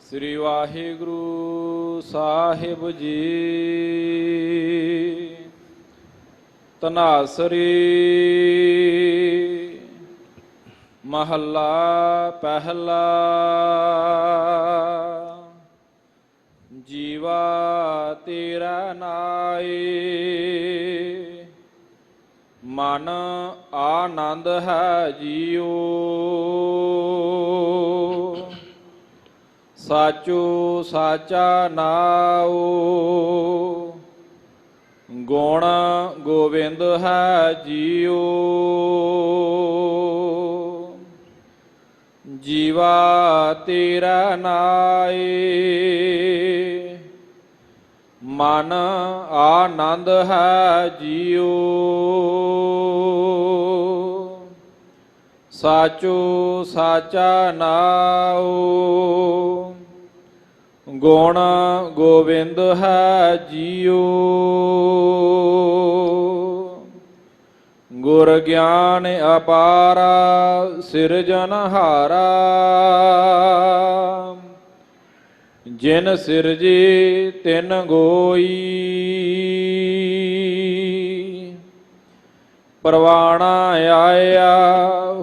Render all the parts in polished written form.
श्री वाहिगुरु साहिब जी। तनासरी महला पहला। जीवा तेरा नाए मन आनंद है जियो। साचो साचा नाओ गुण गोविंद है जियो। जीवा तेरा नाए मन आनंद है जियो। साचो साचा नाओ गुण गोविंद है जियो। गुर ज्ञान अपारा सिरजनहारा। जिन सिरजे तिन गोई। परवाना आया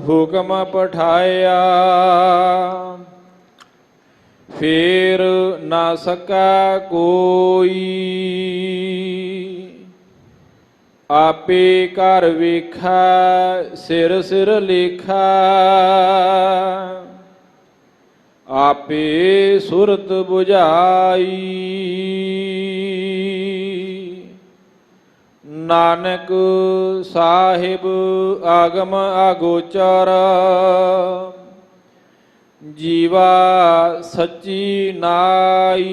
हुक्म पठाया। फेर ना सका कोई। आपे कर वेखा सिर सिर लेखा। आपे सुरत बुझाई। नानक साहिब आगम अगोचर। जीवा सच्ची नाई।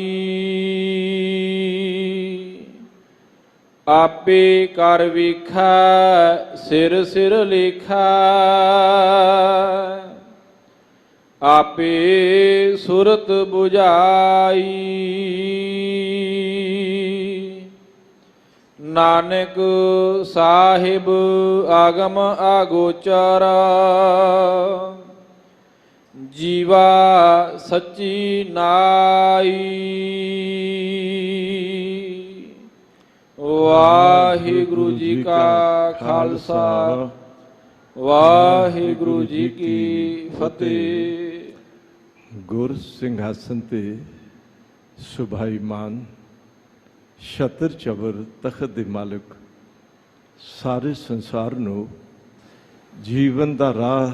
आपे कर वेखा सिर सिर लेखा। आपे सुरत बुझाई। नानक साहिब आगम अगोचर। जीवा सच्ची नाई। वाहिगुरु जी का खालसा वाहिगुरु जी की फतेह। गुर ਸਿੰਘਾਸਨ ਤੇ ਸੁਭਾਈਮਾਨ ਛਤਰ ਚਬਰ ਤਖਤ ਦੇ ਮਾਲਕ ਸਾਰੇ ਸੰਸਾਰ ਨੂੰ ਜੀਵਨ ਦਾ ਰਾਹ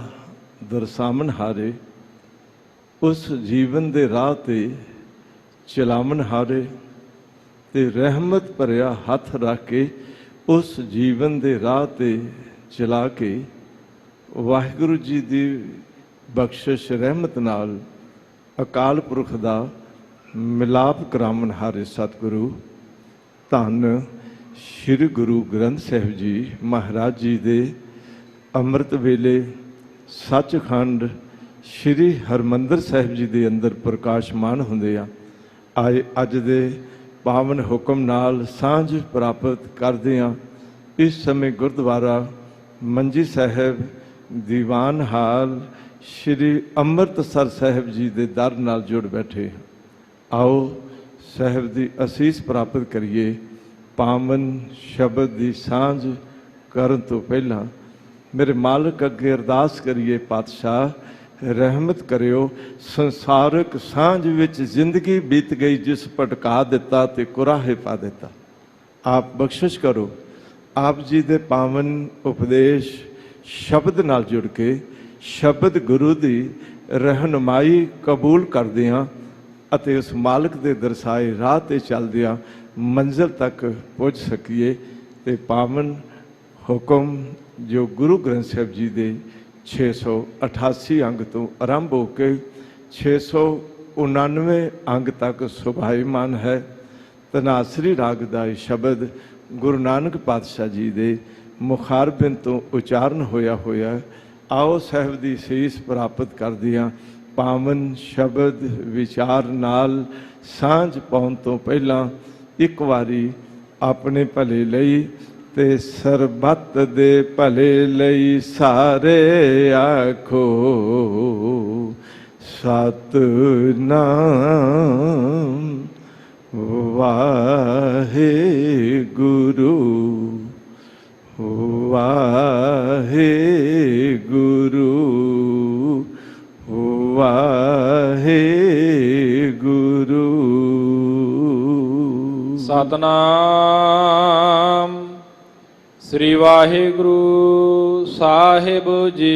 ਦਰਸਾਵਣ ਹਾਰੇ ਉਸ ਜੀਵਨ ਦੇ ਰਾਹ ਤੇ ਚਲਾਵਣ ਹਾਰੇ ਤੇ ਰਹਿਮਤ ਭਰਿਆ ਹੱਥ ਰੱਖ ਕੇ ਉਸ ਜੀਵਨ ਦੇ ਰਾਹ ਤੇ ਚਲਾ ਕੇ ਵਾਹਿਗੁਰੂ ਜੀ ਦੀ ਬਖਸ਼ਿਸ਼ ਰਹਿਮਤ ਨਾਲ ਅਕਾਲ ਪੁਰਖ ਦਾ ਮਿਲਾਪ ਕਰਾਵਣ ਹਾਰੇ ਸਤਿਗੁਰੂ ਧੰਨ ਸ਼੍ਰੀ ਗੁਰੂ ਗ੍ਰੰਥ ਸਾਹਿਬ ਜੀ ਮਹਾਰਾਜ ਜੀ ਦੇ ਅੰਮ੍ਰਿਤ ਵੇਲੇ ਸੱਚਖੰਡ ਸ਼੍ਰੀ ਹਰਿਮੰਦਰ ਸਾਹਿਬ ਜੀ ਦੇ ਅੰਦਰ ਪ੍ਰਕਾਸ਼ਮਾਨ ਹੁੰਦੇ ਆ। ਆਏ ਅੱਜ ਦੇ ਪਾਵਨ ਹੁਕਮ ਨਾਲ ਸਾਂਝ ਪ੍ਰਾਪਤ ਕਰਦੇ ਹਾਂ। ਇਸ ਸਮੇਂ ਗੁਰਦੁਆਰਾ ਮੰਜੀ ਸਾਹਿਬ ਦੀਵਾਨ ਹਾਲ ਸ਼੍ਰੀ ਅੰਮ੍ਰਿਤਸਰ ਸਾਹਿਬ ਜੀ ਦੇ ਦਰ ਨਾਲ ਜੁੜ ਬੈਠੇ। ਆਓ ਸਾਹਿਬ ਦੀ ਅਸੀਸ ਪ੍ਰਾਪਤ ਕਰੀਏ। ਪਾਵਨ ਸ਼ਬਦ ਦੀ ਸਾਂਝ ਕਰਨ ਤੋਂ ਪਹਿਲਾਂ ਮੇਰੇ ਮਾਲਕ ਅੱਗੇ ਅਰਦਾਸ ਕਰੀਏ। ਪਾਤਸ਼ਾਹ ਰਹਿਮਤ ਕਰਿਓ। ਸੰਸਾਰਕ ਸਾਂਝ ਵਿੱਚ ਜ਼ਿੰਦਗੀ ਬੀਤ ਗਈ ਜਿਸ ਭਟਕਾ ਦਿੱਤਾ ਤੇ ਕੁਰਾਹੇ ਪਾ ਦਿੱਤਾ। ਆਪ ਬਖਸ਼ਿਸ਼ ਕਰੋ। ਆਪ ਜੀ ਦੇ ਪਾਵਨ ਉਪਦੇਸ਼ ਸ਼ਬਦ ਨਾਲ ਜੁੜ ਕੇ ਸ਼ਬਦ ਗੁਰੂ ਦੀ ਰਹਿਨੁਮਾਈ ਕਬੂਲ ਕਰਦੇ ਹਾਂ ਅਤੇ ਉਸ ਮਾਲਕ ਦੇ ਦਰਸਾਏ ਰਾਹ 'ਤੇ ਚੱਲਦਿਆਂ ਮੰਜ਼ਿਲ ਤੱਕ ਪਹੁੰਚ ਸਕੀਏ। ਤੇ ਪਾਵਨ ਹੁਕਮ ਜੋ ਗੁਰੂ ਗ੍ਰੰਥ ਸਾਹਿਬ ਜੀ ਦੇ 688 ਅੰਗ ਤੋਂ ਆਰੰਭ ਹੋ ਕੇ 699 ਅੰਗ ਤੱਕ ਸੁਭਾਈਮਾਨ ਹੈ। ਤਨਾਸਰੀ ਰਾਗ ਦਾ ਇਹ ਸ਼ਬਦ ਗੁਰੂ ਨਾਨਕ ਪਾਤਸ਼ਾਹ ਜੀ ਦੇ ਮੁਖਾਰਬਿੰਦ ਤੋਂ ਉਚਾਰਨ ਹੋਇਆ। ਆਓ ਸਾਹਿਬ ਦੀ ਸੀਸ ਪ੍ਰਾਪਤ ਕਰਦਿਆਂ ਪਾਵਨ ਸ਼ਬਦ ਵਿਚਾਰ ਨਾਲ ਸਾਂਝ ਪਾਉਣ ਤੋਂ ਪਹਿਲਾਂ ਇੱਕ ਵਾਰੀ ਆਪਣੇ ਭਲੇ ਲਈ ਤੇ ਸਰਬੱਤ ਦੇ ਭਲੇ ਲਈ ਸਾਰੇ ਆਖੋ सतनाम वाहेगुरु वाहेगुरु वाहेगुरु। सतनाम श्री वाहिगुरु साहिब जी।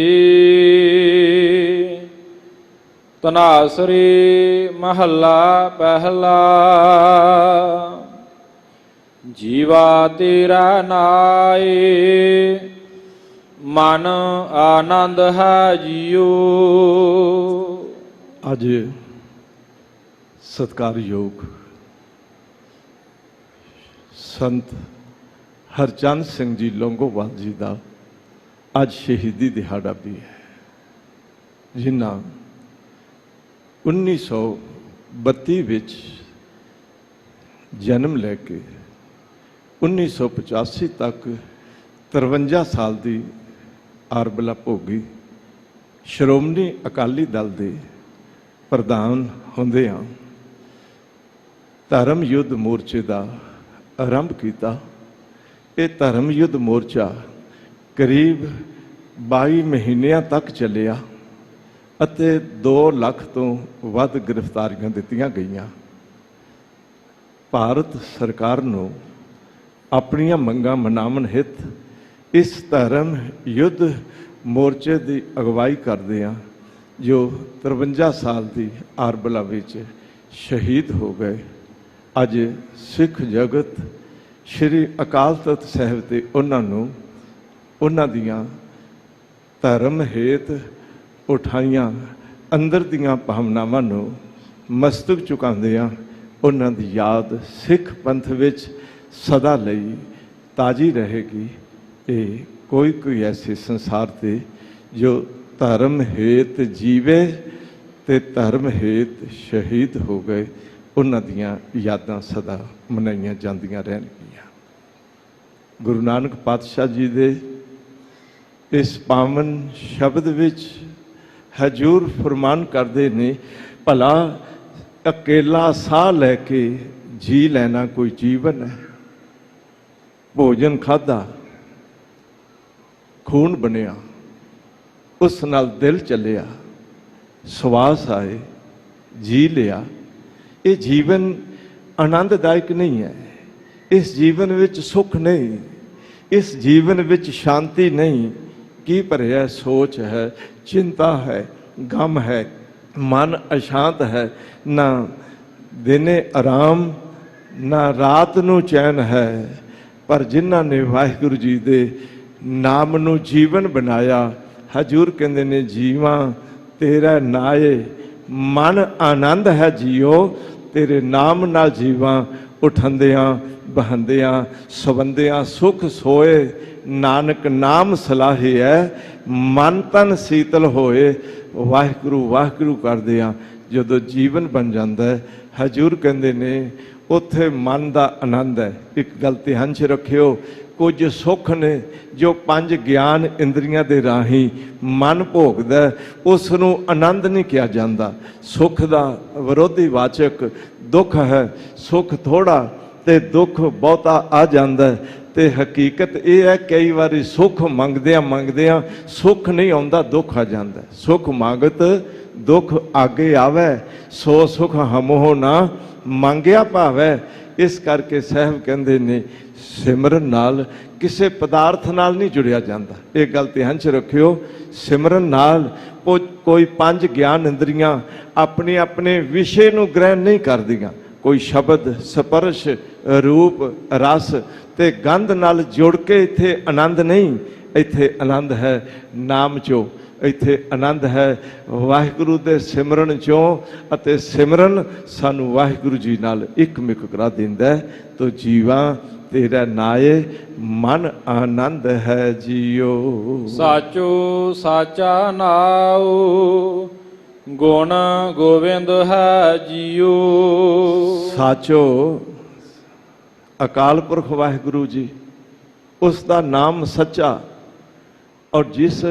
तनासरी महला पहला। जीवा तेरा नाए मन आनंद है जियो। ਅੱਜ ਸਤਿਕਾਰਯੋਗ ਸੰਤ ਹਰਚੰਦ ਸਿੰਘ ਜੀ ਲੌਂਗੋਵਾਲ ਜੀ ਦਾ ਅੱਜ ਸ਼ਹੀਦੀ ਦਿਹਾੜਾ ਵੀ ਹੈ, ਜਿਨ੍ਹਾਂ 1932 ਵਿੱਚ ਜਨਮ ਲੈ ਕੇ 1985 ਤੱਕ 53 ਸਾਲ ਦੀ ਆਰਬਲਾ ਭੋਗੀ। ਸ਼੍ਰੋਮਣੀ ਅਕਾਲੀ ਦਲ ਦੇ ਪ੍ਰਧਾਨ ਹੁੰਦਿਆਂ ਧਰਮ ਯੁੱਧ ਮੋਰਚੇ ਦਾ ਆਰੰਭ ਕੀਤਾ। ਇਹ ਧਰਮ ਯੁੱਧ ਮੋਰਚਾ ਕਰੀਬ 22 ਮਹੀਨਿਆਂ ਤੱਕ ਚੱਲਿਆ ਅਤੇ 2 ਲੱਖ ਤੋਂ ਵੱਧ ਗ੍ਰਿਫਤਾਰੀਆਂ ਦਿੱਤੀਆਂ ਗਈਆਂ। ਭਾਰਤ ਸਰਕਾਰ ਨੂੰ ਆਪਣੀਆਂ ਮੰਗਾਂ ਮਨਾਉਣ ਹਿੱਤ ਇਸ ਧਰਮ ਯੁੱਧ ਮੋਰਚੇ ਦੀ ਅਗਵਾਈ ਕਰਦਿਆਂ ਜੋ 53 ਸਾਲ ਦੀ ਆਰਬਲਾ ਵਿੱਚ ਸ਼ਹੀਦ ਹੋ ਗਏ। ਅੱਜ ਸਿੱਖ ਜਗਤ ਸ਼੍ਰੀ ਅਕਾਲ ਤਖਤ ਸਾਹਿਬ ਤੇ ਉਹਨਾਂ ਦੀਆਂ ਧਰਮ ਹੇਤ ਉਠਾਈਆਂ ਅੰਦਰ ਦੀਆਂ ਭਾਵਨਾਵਾਂ ਨੂੰ ਮਸਤਕ ਝੁਕਾਉਂਦਿਆਂ ਉਹਨਾਂ ਦੀ ਯਾਦ ਸਿੱਖ ਪੰਥ ਵਿੱਚ ਸਦਾ ਲਈ ਤਾਜੀ ਰਹੇਗੀ। ਇਹ ਕੋਈ ਐਸੇ ਸੰਸਾਰ ਤੇ ਜੋ ਧਰਮ ਹੇਤ ਜੀਵੇ ਤੇ ਧਰਮ ਹੇਤ ਸ਼ਹੀਦ ਹੋ ਗਏ, ਉਹਨਾਂ ਦੀਆਂ ਯਾਦਾਂ ਸਦਾ ਮਨਾਈਆਂ ਜਾਂਦੀਆਂ ਰਹਿਣਗੀਆਂ। ਗੁਰੂ ਨਾਨਕ ਪਾਤਸ਼ਾਹ ਜੀ ਦੇ ਇਸ ਪਾਵਨ ਸ਼ਬਦ ਵਿੱਚ ਹਜੂਰ ਫਰਮਾਨ ਕਰਦੇ ਨੇ, ਭਲਾ ਅਕੇਲਾ ਸਾਹ ਲੈ ਕੇ ਜੀ ਲੈਣਾ ਕੋਈ ਜੀਵਨ ਹੈ। ਭੋਜਨ ਖਾਧਾ, ਖੂਨ ਬਣਿਆ, ਉਸ ਨਾਲ ਦਿਲ ਚੱਲਿਆ, ਸਵਾਸ ਆਏ, ਜੀ ਲਿਆ। ਇਹ ਜੀਵਨ ਆਨੰਦਦਾਇਕ ਨਹੀਂ ਹੈ। ਇਸ ਜੀਵਨ ਵਿੱਚ ਸੁੱਖ ਨਹੀਂ, ਇਸ ਜੀਵਨ ਵਿੱਚ ਸ਼ਾਂਤੀ ਨਹੀਂ। ਕੀ ਭਰਿਆ ਸੋਚ ਹੈ, ਚਿੰਤਾ ਹੈ, ਗਮ ਹੈ, ਮਨ ਅਸ਼ਾਂਤ ਹੈ। ਨਾ ਦਿਨੇ ਆਰਾਮ, ਨਾ ਰਾਤ ਨੂੰ ਚੈਨ ਹੈ। ਪਰ ਜਿਨ੍ਹਾਂ ਨੇ ਵਾਹਿਗੁਰੂ ਜੀ ਦੇ ਨਾਮ ਨੂੰ ਜੀਵਨ ਬਣਾਇਆ, ਹਜੂਰ ਕਹਿੰਦੇ ਨੇ ਜੀਵਾਂ ਤੇਰਾ ਨਾਏ ਮਨ ਆਨੰਦ ਹੈ ਜੀਓ। ਤੇਰੇ ਨਾਮ ਨਾਲ ਜੀਵਾਂ ਉਠੰਦਿਆਂ ਬਹੰਦਿਆਂ ਸਵੰਦਿਆਂ ਸੁਖ ਸੋਏ। ਨਾਨਕ ਨਾਮ ਸਲਾਹੀ ਹੈ ਮਨ ਤਨ ਸੀਤਲ ਹੋਏ। ਵਾਹਿਗੁਰੂ ਵਾਹਿਗੁਰੂ ਕਰਦਿਆਂ ਜਦੋਂ ਜੀਵਨ ਬਣ ਜਾਂਦਾ ਹੈ, ਹਜੂਰ ਕਹਿੰਦੇ ਨੇ ਉੱਥੇ ਮਨ ਦਾ ਆਨੰਦ ਹੈ। ਇੱਕ ਗੱਲ ਧਿਆਨ 'ਚ ਰੱਖਿਓ, ਕੁਝ ਸੁੱਖ ਨੇ ਜੋ 5 ਗਿਆਨ ਇੰਦਰੀਆਂ ਦੇ ਰਾਹੀਂ ਮਨ ਭੋਗਦਾ, ਉਸ ਨੂੰ ਆਨੰਦ ਨਹੀਂ ਕਿਹਾ ਜਾਂਦਾ। ਸੁੱਖ ਦਾ ਵਿਰੋਧੀ ਵਾਚਕ ਦੁੱਖ ਹੈ। ਸੁੱਖ ਥੋੜਾ ਤੇ ਦੁੱਖ ਬਹੁਤਾ ਆ ਜਾਂਦਾ। ਤੇ ਹਕੀਕਤ ਇਹ ਹੈ, ਕਈ ਵਾਰੀ ਸੁੱਖ ਮੰਗਦਿਆਂ ਸੁੱਖ ਨਹੀਂ ਆਉਂਦਾ, ਦੁੱਖ ਆ ਜਾਂਦਾ। ਸੁੱਖ ਮੰਗਤ ਦੁੱਖ ਆਗੇ ਆਵੇ, ਸੋ ਸੁਖ ਹਮੋਹ ਨਾ ਮੰਗਿਆ ਭਾਵੈ। ਇਸ ਕਰਕੇ ਸਾਹਿਬ ਕਹਿੰਦੇ ਨੇ ਸਿਮਰਨ ਨਾਲ ਕਿਸੇ ਪਦਾਰਥ ਨਾਲ ਨਹੀਂ ਜੁੜਿਆ ਜਾਂਦਾ। ਇਹ ਗੱਲ ਧਿਆਨ 'ਚ ਰੱਖਿਓ। ਸਿਮਰਨ ਨਾਲ ਕੋਈ 5 ਗਿਆਨ ਇੰਦਰੀਆਂ ਆਪਣੇ ਆਪਣੇ ਵਿਸ਼ੇ ਨੂੰ ਗ੍ਰਹਿਣ ਨਹੀਂ ਕਰਦੀਆਂ। ਕੋਈ ਸ਼ਬਦ, ਸਪਰਸ਼, ਰੂਪ, ਰਸ ਤੇ ਗੰਧ ਨਾਲ ਜੁੜ ਕੇ ਇੱਥੇ ਆਨੰਦ ਨਹੀਂ। ਇੱਥੇ ਆਨੰਦ ਹੈ ਨਾਮ 'ਚੋਂ, ਇੱਥੇ ਆਨੰਦ ਹੈ ਵਾਹਿਗੁਰੂ ਦੇ ਸਿਮਰਨ 'ਚੋਂ। ਅਤੇ ਸਿਮਰਨ ਸਾਨੂੰ ਵਾਹਿਗੁਰੂ ਜੀ ਨਾਲ ਇੱਕ ਮਿਕ ਕਰਾ ਦਿੰਦਾ। ਤੋ ਜੀਵਾਂ ਤੇਰਾ ਨਾਏ ਮਨ ਆਨੰਦ ਹੈ ਜੀਓ। ਸਾਚੋ ਸਾਚਾ ਨਾਉ ਗੁਣ ਗੋਬਿੰਦ ਹੈ ਜੀਓ। ਸਾਚੋ ਅਕਾਲ ਪੁਰਖ ਵਾਹਿਗੁਰੂ ਜੀ, ਉਸ ਦਾ ਨਾਮ ਸੱਚਾ। ਔਰ ਜਿਸ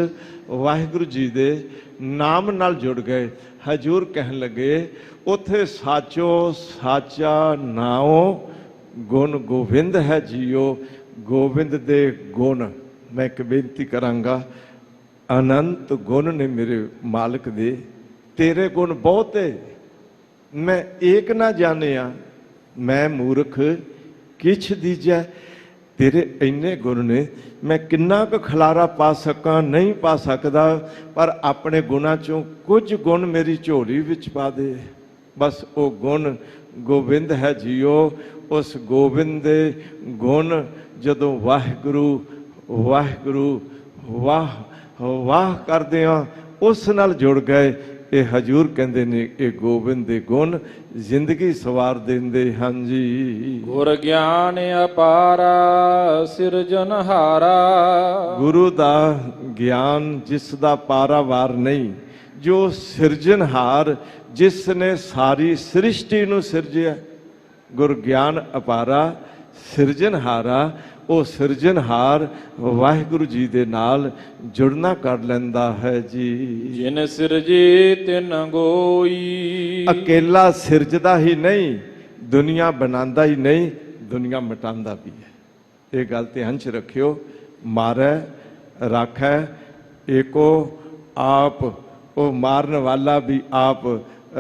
ਵਾਹਿਗੁਰੂ ਜੀ ਦੇ ਨਾਮ ਨਾਲ ਜੁੜ ਗਏ, ਹਜੂਰ ਕਹਿਣ ਲੱਗੇ ਉਥੇ ਸਾਚੋ ਸਾਚਾ ਨਾਉ ਗੁਣ ਗੋਬਿੰਦ ਹੈ ਜੀਓ। ਗੋਬਿੰਦ ਦੇ ਗੁਣ, ਮੈਂ ਇੱਕ ਬੇਨਤੀ ਕਰਾਂਗਾ, ਅਨੰਤ ਗੁਣ ਨੇ ਮੇਰੇ ਮਾਲਕ ਦੇ, ਤੇਰੇ ਗੁਣ ਬਹੁਤੇ, ਮੈਂ ਏਕ ਨਾ ਜਾਣਿਆ, ਮੈਂ ਮੂਰਖ ਕਿਛ ਦੀਜੈ। ਤੇਰੇ ਇੰਨੇ ਗੁਣ ਨੇ, ਮੈਂ ਕਿੰਨਾ ਕੁ ਖਲਾਰਾ ਪਾ ਸਕਾਂ, ਨਹੀਂ ਪਾ ਸਕਦਾ, ਪਰ ਆਪਣੇ ਗੁਣਾਂ ਚੋਂ ਕੁਝ ਗੁਣ ਮੇਰੀ ਝੋਲੀ ਵਿੱਚ ਪਾ ਦੇ। ਬਸ ਉਹ ਗੁਣ ਗੋਬਿੰਦ ਹੈ ਜੀਓ। ਉਸ ਗੋਬਿੰਦ ਦੇ ਗੁਣ ਜਦੋਂ ਵਾਹਿਗੁਰੂ ਵਾਹਿਗੁਰੂ ਵਾਹ ਵਾਹ ਕਰਦੇ ਹਾਂ, ਉਸ ਨਾਲ ਜੁੜ ਗਏ। ਇਹ ਹਜੂਰ ਕਹਿੰਦੇ ਨੇ ਇਹ ਗੋਬਿੰਦ ਦੇ ਗੁਣ ਜ਼ਿੰਦਗੀ ਸਵਾਰ ਦਿੰਦੇ ਹਨ ਜੀ। ਗੁਰ ਗਿਆਨ ਅਪਾਰਾ ਸਿਰਜਨਹਾਰਾ। ਗੁਰੂ ਦਾ ਗਿਆਨ ਜਿਸ ਦਾ ਪਾਰਾਵਾਰ ਨਹੀਂ, ਜੋ ਸਿਰਜਨਹਾਰ, ਜਿਸ ਨੇ ਸਾਰੀ ਸ੍ਰਿਸ਼ਟੀ ਨੂੰ ਸਿਰਜਿਆ। ਗੁਰ ਗਿਆਨ ਅਪਾਰਾ ਸਿਰਜਨਹਾਰਾ। ਉਹ ਸਿਰਜਨਹਾਰ ਵਾਹਿਗੁਰੂ ਜੀ ਦੇ ਨਾਲ ਜੁੜਨਾ ਕਰ ਲੈਂਦਾ ਹੈ ਜੀ। ਜਿਨ ਸਿਰਜੀ ਤਿਨ ਗੋਈ। ਅਕੇਲਾ ਸਿਰਜਦਾ ਹੀ ਨਹੀਂ, ਦੁਨੀਆ ਬਣਾਉਂਦਾ ਹੀ ਨਹੀਂ, ਦੁਨੀਆ ਮਿਟਾਉਂਦਾ ਵੀ ਹੈ। ਇਹ ਗੱਲ ਧਿਆਨ 'ਚ ਰੱਖਿਓ। ਮਾਰੈ ਰਾਖੈ ਏਕੋ ਆਪ। ਉਹ ਮਾਰਨ ਵਾਲਾ ਵੀ ਆਪ,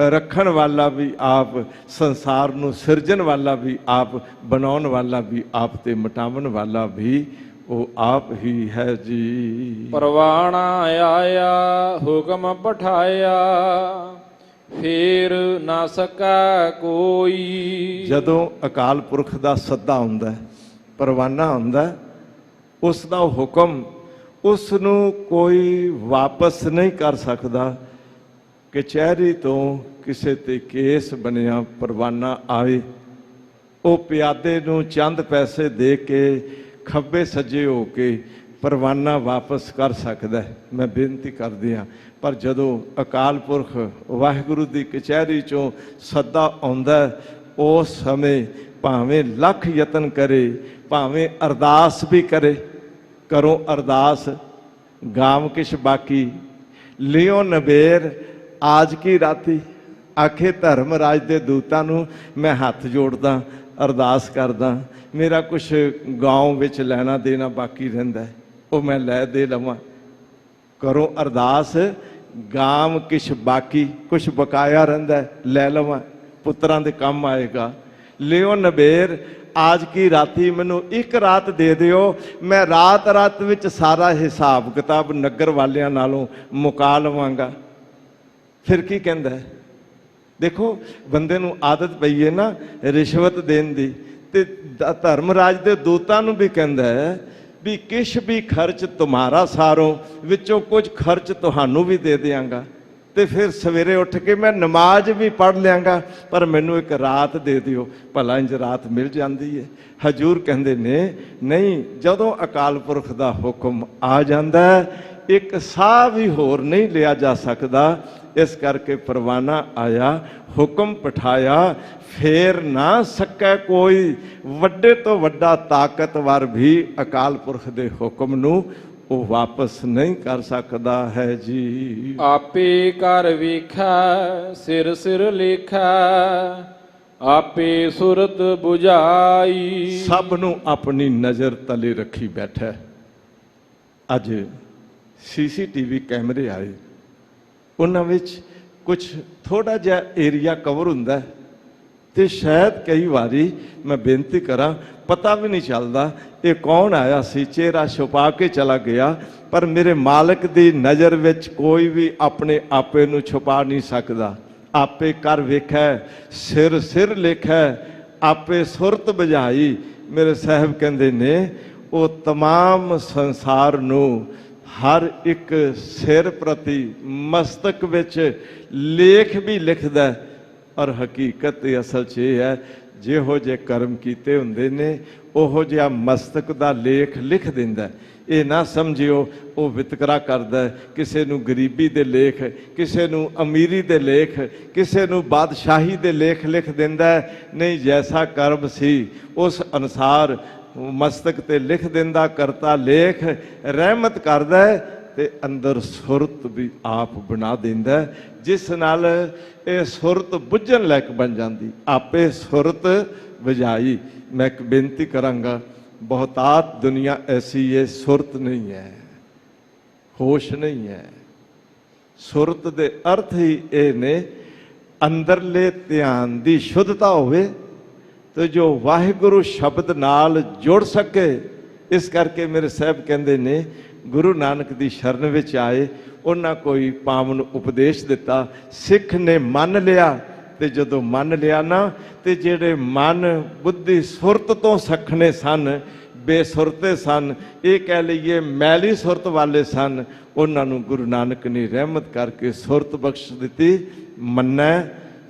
ਰੱਖਣ ਵਾਲਾ ਵੀ ਆਪ, ਸੰਸਾਰ ਨੂੰ ਸਿਰਜਣ ਵਾਲਾ ਵੀ ਆਪ, ਬਣਾਉਣ ਵਾਲਾ ਵੀ ਆਪ, ਤੇ ਮਿਟਾਉਣ ਵਾਲਾ ਵੀ ਉਹ ਆਪ ਹੀ ਹੈ ਜੀ। ਪਰਵਾਣਾ ਆਇਆ ਹੁਕਮ ਪਠਾਇਆ, ਫੇਰ ਨਾ ਸਕਾ ਕੋਈ। ਜਦੋਂ ਅਕਾਲ ਪੁਰਖ ਦਾ ਸੱਦਾ ਹੁੰਦਾ, ਪਰਵਾਨਾ ਹੁੰਦਾ, ਉਸ ਦਾ ਹੁਕਮ, ਉਸ ਨੂੰ ਕੋਈ ਵਾਪਸ ਨਹੀਂ ਕਰ ਸਕਦਾ। ਕਚਹਿਰੀ ਤੋਂ ਕਿਸੇ ਤੇ ਕੇਸ ਬਣਿਆ, ਪਰਵਾਨਾ ਆਵੇ, ਉਹ ਪਿਆਦੇ ਨੂੰ ਚੰਦ ਪੈਸੇ ਦੇ ਕੇ ਖੱਬੇ ਸੱਜੇ ਹੋ ਕੇ ਪਰਵਾਨਾ ਵਾਪਸ ਕਰ ਸਕਦਾ। ਮੈਂ ਬੇਨਤੀ ਕਰਦੀ ਹਾਂ, ਪਰ ਜਦੋਂ ਅਕਾਲ ਪੁਰਖ ਵਾਹਿਗੁਰੂ ਦੀ ਕਚਹਿਰੀ ਚੋਂ ਸੱਦਾ ਆਉਂਦਾ, ਉਸ ਸਮੇਂ ਭਾਵੇਂ ਲੱਖ ਯਤਨ ਕਰੇ, ਭਾਵੇਂ ਅਰਦਾਸ ਵੀ ਕਰੇ, ਕਰੋ ਅਰਦਾਸ, ਗਾਮ ਕਿਛ ਬਾਕੀ ਲਿਓ ਨਬੇਰ ਆਜ ਕੀ ਰਾਤੀ। ਆਖੇ ਧਰਮ ਰਾਜ ਦੇ ਦੂਤਾਂ ਨੂੰ ਮੈਂ ਹੱਥ ਜੋੜਦਾ, ਅਰਦਾਸ ਕਰਦਾ, ਮੇਰਾ ਕੁਛ ਗਾਉਂ ਵਿੱਚ ਲੈਣਾ ਦੇਣਾ ਬਾਕੀ ਰਹਿੰਦਾ, ਉਹ ਮੈਂ ਲੈ ਦੇ ਲਵਾਂ। ਕਰੋ ਅਰਦਾਸ, ਗਾਮ ਕਿਛ ਬਾਕੀ, ਕੁਛ ਬਕਾਇਆ ਰਹਿੰਦਾ, ਲੈ ਲਵਾਂ, ਪੁੱਤਰਾਂ ਦੇ ਕੰਮ ਆਏਗਾ। ਲਿਓ ਨਬੇਰ ਆਜ ਕੀ ਰਾਤੀ, ਮੈਨੂੰ ਇੱਕ ਰਾਤ ਦੇ ਦਿਓ, ਮੈਂ ਰਾਤ ਰਾਤ ਵਿੱਚ ਸਾਰਾ ਹਿਸਾਬ ਕਿਤਾਬ ਨਗਰ ਵਾਲਿਆਂ ਨਾਲੋਂ ਮੁਕਾ ਲਵਾਂਗਾ। ਫਿਰ ਕੀ ਕਹਿੰਦਾ? ਦੇਖੋ, ਬੰਦੇ ਨੂੰ ਆਦਤ ਪਈ ਹੈ ਨਾ ਰਿਸ਼ਵਤ ਦੇਣ ਦੀ, ਤੇ ਧਰਮ ਰਾਜ ਦੇ ਦੂਤਾਂ ਨੂੰ ਵੀ ਕਹਿੰਦਾ ਹੈ ਵੀ ਕਿਛ ਵੀ ਖਰਚ ਤੁਮਾਰਾ ਸਾਰੋਂ, ਵਿੱਚੋਂ ਕੁਝ ਖਰਚ ਤੁਹਾਨੂੰ ਵੀ ਦੇ ਦਿਆਂਗਾ, ਤੇ ਫਿਰ ਸਵੇਰੇ ਉੱਠ ਕੇ ਮੈਂ ਨਮਾਜ਼ ਵੀ ਪੜ੍ਹ ਲਿਆਂਗਾ, ਪਰ ਮੈਨੂੰ ਇੱਕ ਰਾਤ ਦੇ ਦਿਓ। ਭਲਾ ਇੰਜ ਰਾਤ ਮਿਲ ਜਾਂਦੀ ਹੈ? ਹਜੂਰ ਕਹਿੰਦੇ ਨੇ ਨਹੀਂ, ਜਦੋਂ ਅਕਾਲ ਪੁਰਖ ਦਾ ਹੁਕਮ ਆ ਜਾਂਦਾ, ਇੱਕ ਸਾਹ ਵੀ ਹੋਰ ਨਹੀਂ ਲਿਆ ਜਾ ਸਕਦਾ। ਇਸ ਕਰਕੇ ਪਰਵਾਨਾ ਆਇਆ, ਹੁਕਮ ਪਠਾਇਆ, ਫੇਰ ਨਾ ਸਕੈ ਕੋਈ। ਵੱਡੇ ਤੋਂ ਵੱਡਾ ਤਾਕਤਵਰ ਵੀ ਅਕਾਲ ਪੁਰਖ ਦੇ ਹੁਕਮ ਨੂੰ ਉਹ ਵਾਪਸ ਨਹੀਂ ਕਰ ਸਕਦਾ ਹੈ ਜੀ। ਆਪੇ ਕਰ ਵੇਖੈ ਸਿਰ ਸਿਰ ਲੇਖੈ, ਆਪੇ ਸੁਰਤ 부ਝਾਈ। ਸਭ ਨੂੰ ਆਪਣੀ ਨਜ਼ਰ ਤਲੇ ਰੱਖੀ ਬੈਠਾ। ਅੱਜ ਸੀਸੀਟੀਵੀ ਕੈਮਰੇ ਆਏ, ਉਹਨਾਂ ਵਿੱਚ ਕੁਝ ਥੋੜਾ ਜਿਹਾ ਏਰੀਆ ਕਵਰ ਹੁੰਦਾ, ਤੇ ਸ਼ਾਇਦ ਕਈ ਵਾਰੀ ਮੈਂ ਬੇਨਤੀ ਕਰਾਂ, ਪਤਾ ਵੀ ਨਹੀਂ ਚੱਲਦਾ ਇਹ ਕੌਣ ਆਇਆ ਸੀ, ਚਿਹਰਾ ਛੁਪਾ ਕੇ ਚਲਾ ਗਿਆ, ਪਰ ਮੇਰੇ ਮਾਲਕ ਦੀ ਨਜ਼ਰ ਵਿੱਚ ਕੋਈ ਵੀ ਆਪਣੇ ਆਪੇ ਨੂੰ ਛੁਪਾ ਨਹੀਂ ਸਕਦਾ। ਆਪੇ ਕਰ ਵੇਖੈ ਸਿਰ ਸਿਰ ਲੇਖੈ, ਆਪੇ ਸੁਰਤ ਬੁਝਾਈ। ਮੇਰੇ ਸਾਹਿਬ ਕਹਿੰਦੇ ਨੇ ਉਹ ਤਮਾਮ ਸੰਸਾਰ ਨੂੰ ਹਰ ਇੱਕ ਸਿਰ ਪ੍ਰਤੀ ਮਸਤਕ ਵਿੱਚ ਲੇਖ ਵੀ ਲਿਖਦਾ। ਔਰ ਹਕੀਕਤ ਤੇ ਅਸਲ 'ਚ ਇਹ ਹੈ, ਜਿਹੋ ਜਿਹੇ ਕਰਮ ਕੀਤੇ ਹੁੰਦੇ ਨੇ ਉਹੋ ਜਿਹਾ ਮਸਤਕ ਦਾ ਲੇਖ ਲਿਖ ਦਿੰਦਾ। ਇਹ ਨਾ ਸਮਝਿਓ ਉਹ ਵਿਤਕਰਾ ਕਰਦਾ, ਕਿਸੇ ਨੂੰ ਗਰੀਬੀ ਦੇ ਲੇਖ, ਕਿਸੇ ਨੂੰ ਅਮੀਰੀ ਦੇ ਲੇਖ, ਕਿਸੇ ਨੂੰ ਬਾਦਸ਼ਾਹੀ ਦੇ ਲੇਖ ਲਿਖ ਦਿੰਦਾ। ਨਹੀਂ, ਜੈਸਾ ਕਰਮ ਸੀ ਉਸ ਅਨੁਸਾਰ ਮਸਤਕ ਤੇ ਲਿਖ ਦਿੰਦਾ ਕਰਤਾ ਲੇਖ। ਰਹਿਮਤ ਕਰਦਾ ਤੇ ਅੰਦਰ ਸੁਰਤ ਵੀ ਆਪ ਬਣਾ ਦਿੰਦਾ ਹੈ, ਜਿਸ ਨਾਲ ਇਹ ਸੁਰਤ ਬੁੱਝਣ ਲਾਇਕ ਬਣ ਜਾਂਦੀ। ਆਪੇ ਸੁਰਤ ਬੁਝਾਈ। ਮੈਂ ਇੱਕ ਬੇਨਤੀ ਕਰਾਂਗਾ, ਬਹੁਤਾਤ ਦੁਨੀਆ ਐਸੀ ਹੈ, ਸੁਰਤ ਨਹੀਂ ਹੈ, ਹੋਸ਼ ਨਹੀਂ ਹੈ। ਸੁਰਤ ਦੇ ਅਰਥ ਹੀ ਇਹ ਨੇ ਅੰਦਰਲੇ ਧਿਆਨ ਦੀ ਸ਼ੁੱਧਤਾ ਹੋਵੇ ਤੇ ਜੋ ਵਾਹਿਗੁਰੂ ਸ਼ਬਦ ਨਾਲ ਜੁੜ ਸਕੇ। ਇਸ ਕਰਕੇ ਮੇਰੇ ਸਾਹਿਬ ਕਹਿੰਦੇ ਨੇ, ਗੁਰੂ ਨਾਨਕ ਦੀ ਸ਼ਰਨ ਵਿੱਚ ਆਏ, ਉਹਨਾਂ ਕੋਈ ਪਾਵਨ ਉਪਦੇਸ਼ ਦਿੱਤਾ, ਸਿੱਖ ਨੇ ਮੰਨ ਲਿਆ। ਤੇ ਜਦੋਂ ਮੰਨ ਲਿਆ ਨਾ, ਤੇ ਜਿਹੜੇ ਮਨ ਬੁੱਧੀ ਸੁਰਤ ਤੋਂ ਸਖਣੇ ਸਨ, ਬੇਸੁਰਤੇ ਸਨ, ਇਹ ਕਹਿ ਲਈਏ ਮੈਲੀ ਸੁਰਤ ਵਾਲੇ ਸਨ, ਉਹਨਾਂ ਨੂੰ ਗੁਰੂ ਨਾਨਕ ਨੇ ਰਹਿਮਤ ਕਰਕੇ ਸੁਰਤ ਬਖਸ਼ ਦਿੱਤੀ। ਮੰਨੈ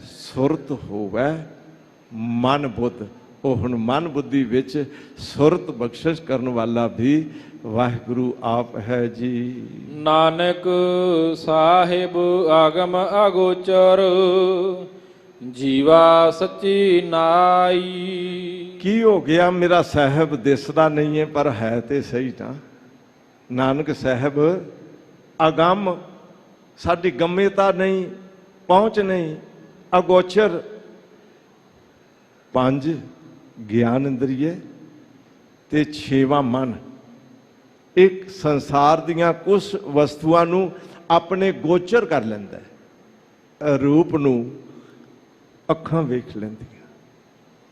ਸੁਰਤ ਹੋਵੈ ਮਨ ਬੁੱਧ। ਉਹ ਹੁਣ ਮਨ ਬੁੱਧੀ ਵਿੱਚ ਸੁਰਤ ਬਖਸ਼ਿਸ਼ ਕਰਨ ਵਾਲਾ ਵੀ ਵਾਹਿਗੁਰੂ ਆਪ ਹੈ ਜੀ। ਨਾਨਕ ਸਾਹਿਬ ਆਗਮ ਅਗੋਚਰ, ਜੀਵਾ ਸੱਚੀ ਨਾਈ। ਕੀ ਹੋ ਗਿਆ? ਮੇਰਾ ਸਾਹਿਬ ਦਿਸਦਾ ਨਹੀਂ ਹੈ, ਪਰ ਹੈ ਤੇ ਸਹੀ ਨਾ। ਨਾਨਕ ਸਾਹਿਬ ਅਗੰਮ, ਸਾਡੀ ਗੰਮੇਤਾ ਨਹੀਂ, ਪਹੁੰਚ ਨਹੀਂ, ਅਗੋਚਰ। 5 ਗਿਆਨ ਇੰਦਰੀਏ ਤੇ 6ਵਾਂ ਮਨ, ਇੱਕ ਸੰਸਾਰ ਦੀਆਂ ਕੁਝ ਵਸਤੂਆਂ ਨੂੰ ਆਪਣੇ ਗੋਚਰ ਕਰ ਲੈਂਦਾ ਹੈ। ਰੂਪ ਨੂੰ ਅੱਖਾਂ ਵੇਖ ਲੈਂਦੀਆਂ,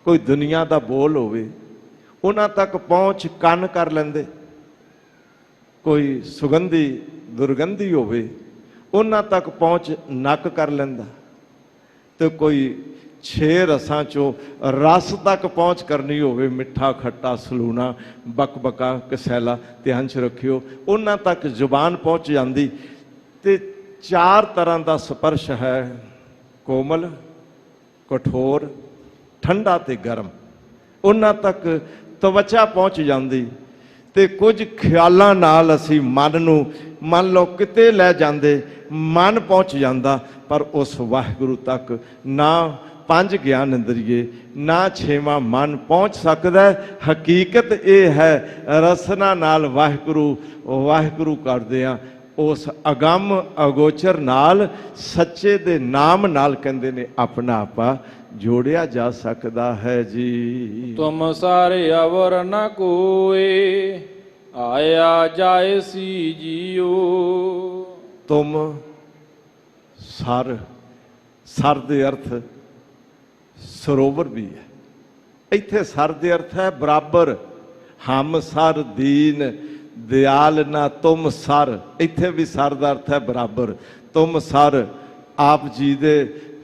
ਕੋਈ ਦੁਨੀਆ ਦਾ ਬੋਲ ਹੋਵੇ ਉਹਨਾਂ ਤੱਕ ਪਹੁੰਚ ਕੰਨ ਕਰ ਲੈਂਦੇ, ਕੋਈ ਸੁਗੰਧੀ ਦੁਰਗੰਧੀ ਹੋਵੇ ਉਹਨਾਂ ਤੱਕ ਪਹੁੰਚ ਨੱਕ ਕਰ ਲੈਂਦਾ, ਤੇ ਕੋਈ 6 ਰਸਾਂ ਚੋਂ ਰਸ ਤੱਕ ਪਹੁੰਚ ਕਰਨੀ ਹੋਵੇ, ਮਿੱਠਾ ਖੱਟਾ ਸਲੂਣਾ ਬਕਬਕਾ ਕਸੈਲਾ, ਧਿਆਨ 'ਚ ਰੱਖਿਓ, ਉਹਨਾਂ ਤੱਕ ਜ਼ੁਬਾਨ ਪਹੁੰਚ ਜਾਂਦੀ। ਤੇ 4 ਤਰ੍ਹਾਂ ਦਾ ਸਪਰਸ਼ ਹੈ, ਕੋਮਲ, ਕਠੋਰ, ਠੰਡਾ ਤੇ ਗਰਮ, ਉਹਨਾਂ ਤੱਕ ਤਵਚਾ ਪਹੁੰਚ ਜਾਂਦੀ। ਤੇ ਕੁਝ ਖਿਆਲਾਂ ਨਾਲ ਅਸੀਂ ਮਨ ਨੂੰ ਮੰਨ ਲਓ ਕਿਤੇ ਲੈ ਜਾਂਦੇ, ਮਨ ਪਹੁੰਚ ਜਾਂਦਾ, ਪਰ ਉਸ ਵਾਹਿਗੁਰੂ ਤੱਕ ਨਾ 5 ਗਿਆਨ ਇੰਦਰੀਏ ਨਾ 6ਵਾਂ ਮਨ ਪਹੁੰਚ ਸਕਦਾ। ਹਕੀਕਤ ਇਹ ਹੈ, ਰਸਨਾ ਨਾਲ ਵਾਹਿਗੁਰੂ ਵਾਹਿਗੁਰੂ ਕਰਦੇ ਆ, ਉਸ ਅਗੰਮ ਅਗੋਚਰ ਨਾਲ, ਸੱਚੇ ਦੇ ਨਾਮ ਨਾਲ ਕਹਿੰਦੇ ਨੇ ਆਪਣਾ ਆਪਾ ਜੋੜਿਆ ਜਾ ਸਕਦਾ ਹੈ ਜੀ। ਤੁਮ ਸਾਰੇ ਅਵਰ ਨ ਕੋਏ, ਆਇਆ ਜਾਏ ਸੀ ਜੀਓ। ਤੁਮ ਸਰ, ਸਰ ਦੇ ਅਰਥ ਸਰੋਵਰ ਵੀ ਹੈ। ਇੱਥੇ ਸਰ ਦੇ ਅਰਥ ਹੈ ਬਰਾਬਰ। ਹਮ ਸਰ ਦੀਨ ਦਿਆਲ ਨਾ ਤੁਮ ਸਰ, ਇੱਥੇ ਵੀ ਸਰ ਦਾ ਅਰਥ ਹੈ ਬਰਾਬਰ। ਤੁਮ ਸਰ, ਆਪ ਜੀ ਦੇ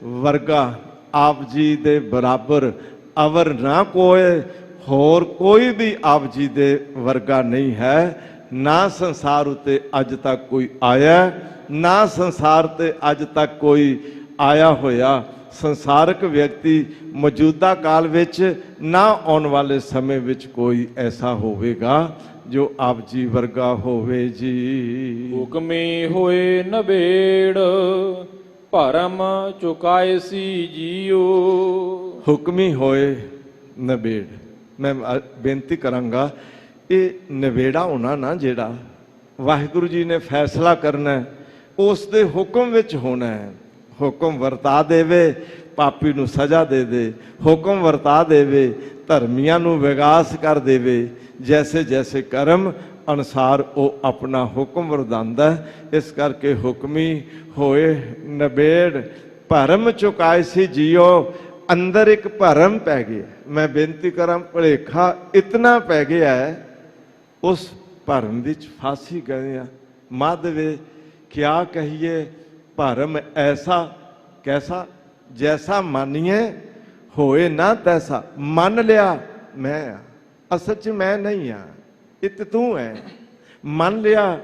ਵਰਗਾ, ਆਪ ਜੀ ਦੇ ਬਰਾਬਰ। ਅਵਰ ਨਾ ਕੋਏ, ਹੋਰ ਕੋਈ ਵੀ ਆਪ ਜੀ ਦੇ ਵਰਗਾ ਨਹੀਂ ਹੈ। ਨਾ ਸੰਸਾਰ ਉਤੇ ਅੱਜ ਤੱਕ ਕੋਈ ਆਇਆ, ਨਾ ਸੰਸਾਰ ਤੇ ਅੱਜ ਤੱਕ ਕੋਈ ਆਇਆ ਹੋਇਆ ਸੰਸਾਰਕ ਵਿਅਕਤੀ ਮੌਜੂਦਾ ਕਾਲ ਵਿੱਚ, ਨਾ ਆਉਣ ਵਾਲੇ ਸਮੇਂ ਵਿੱਚ ਕੋਈ ਐਸਾ ਹੋਵੇਗਾ ਜੋ ਆਪ ਜੀ ਵਰਗਾ ਹੋਵੇ ਜੀ। ਹੁਕਮੀ ਹੋਏ ਨਬੇੜ, ਭਰਮ ਚੁਕਾਏ ਸੀ ਜੀਓ। ਹੁਕਮੀ ਹੋਏ ਨਬੇੜ, ਮੈਂ ਬੇਨਤੀ ਕਰਾਂਗਾ, ਇਹ ਨਵੇੜਾ ਹੋਣਾ ਨਾ ਜਿਹੜਾ ਵਾਹਿਗੁਰੂ ਜੀ ਨੇ ਫੈਸਲਾ ਕਰਨਾ, ਉਸ ਦੇ ਹੁਕਮ ਵਿੱਚ ਹੋਣਾ ਹੈ। ਹੁਕਮ ਵਰਤਾ ਦੇਵੇ, ਪਾਪੀ ਨੂੰ ਸਜ਼ਾ ਦੇ ਦੇ। ਹੁਕਮ ਵਰਤਾ ਦੇਵੇ, ਧਰਮੀਆਂ ਨੂੰ ਵਿਗਾਸ ਕਰ ਦੇਵੇ। ਜੈਸੇ ਜੈਸੇ ਕਰਮ ਅਨੁਸਾਰ ਉਹ ਆਪਣਾ ਹੁਕਮ ਵਰਦਾਂਦਾ। ਇਸ ਕਰਕੇ ਹੁਕਮੀ ਹੋਏ ਨਬੇੜ, ਭਰਮ ਚੁਕਾਏ ਸੀ ਜੀਓ। ਅੰਦਰ ਇੱਕ ਭਰਮ ਪੈ ਗਿਆ। ਮੈਂ ਬੇਨਤੀ ਕਰਾਂ, ਭੁਲੇਖਾ ਇਤਨਾ ਪੈ ਗਿਆ ਹੈ, ਉਸ ਭਰਮ ਵਿੱਚ ਫਾਸੀ ਗਏ ਆ। ਮਾਧਵੇ ਕਿਆ ਕਹੀਏ, ਭਰਮ ਐਸਾ ਕੈਸਾ, ਜੈਸਾ ਮਾਨੀਏ ਹੋਏ ਨਾ ਤੈਸਾ। ਮੰਨ ਲਿਆ ਮੈਂ ਆ, ਅਸਲ 'ਚ ਮੈਂ ਨਹੀਂ ਆ, ਇਹ ਤੇ ਤੂੰ ਹੈ। ਮੰਨ ਲਿਆ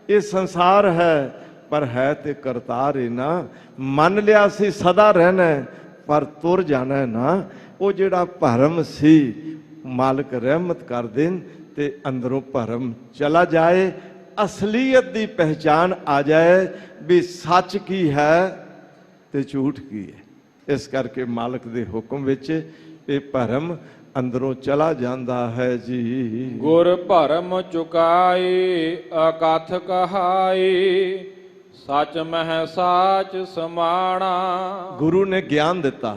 ਇਹ ਸੰਸਾਰ ਹੈ, ਪਰ ਹੈ ਤੇ ਕਰਤਾਰ ਹੈ ਨਾ। ਮੰਨ ਲਿਆ ਸੀ ਸਦਾ ਰਹਿਣਾ, ਪਰ ਤੁਰ ਜਾਣਾ ਨਾ। ਉਹ ਜਿਹੜਾ ਭਰਮ ਸੀ, ਮਾਲਕ ਰਹਿਮਤ ਕਰ ਦੇਣ ਤੇ ਅੰਦਰੋਂ ਭਰਮ ਚਲਾ ਜਾਏ, ਅਸਲੀਅਤ ਦੀ ਪਹਿਚਾਨ ਆ ਜਾਏ ਵੀ ਸੱਚ ਕੀ ਹੈ ਤੇ ਝੂਠ ਕੀ ਹੈ। ਇਸ ਕਰਕੇ ਮਾਲਕ ਦੇ ਹੁਕਮ ਵਿੱਚ ਇਹ ਭਰਮ ਅੰਦਰੋਂ ਚਲਾ ਜਾਂਦਾ ਹੈ ਜੀ। ਗੁਰ ਭਰਮ ਚੁਕਾਏ ਅਕਥ ਕਹਾਏ, ਸਚ ਮਹਿ ਸਾਚ ਸਮਾਣਾ। ਗੁਰੂ ਨੇ ਗਿਆਨ ਦਿੱਤਾ,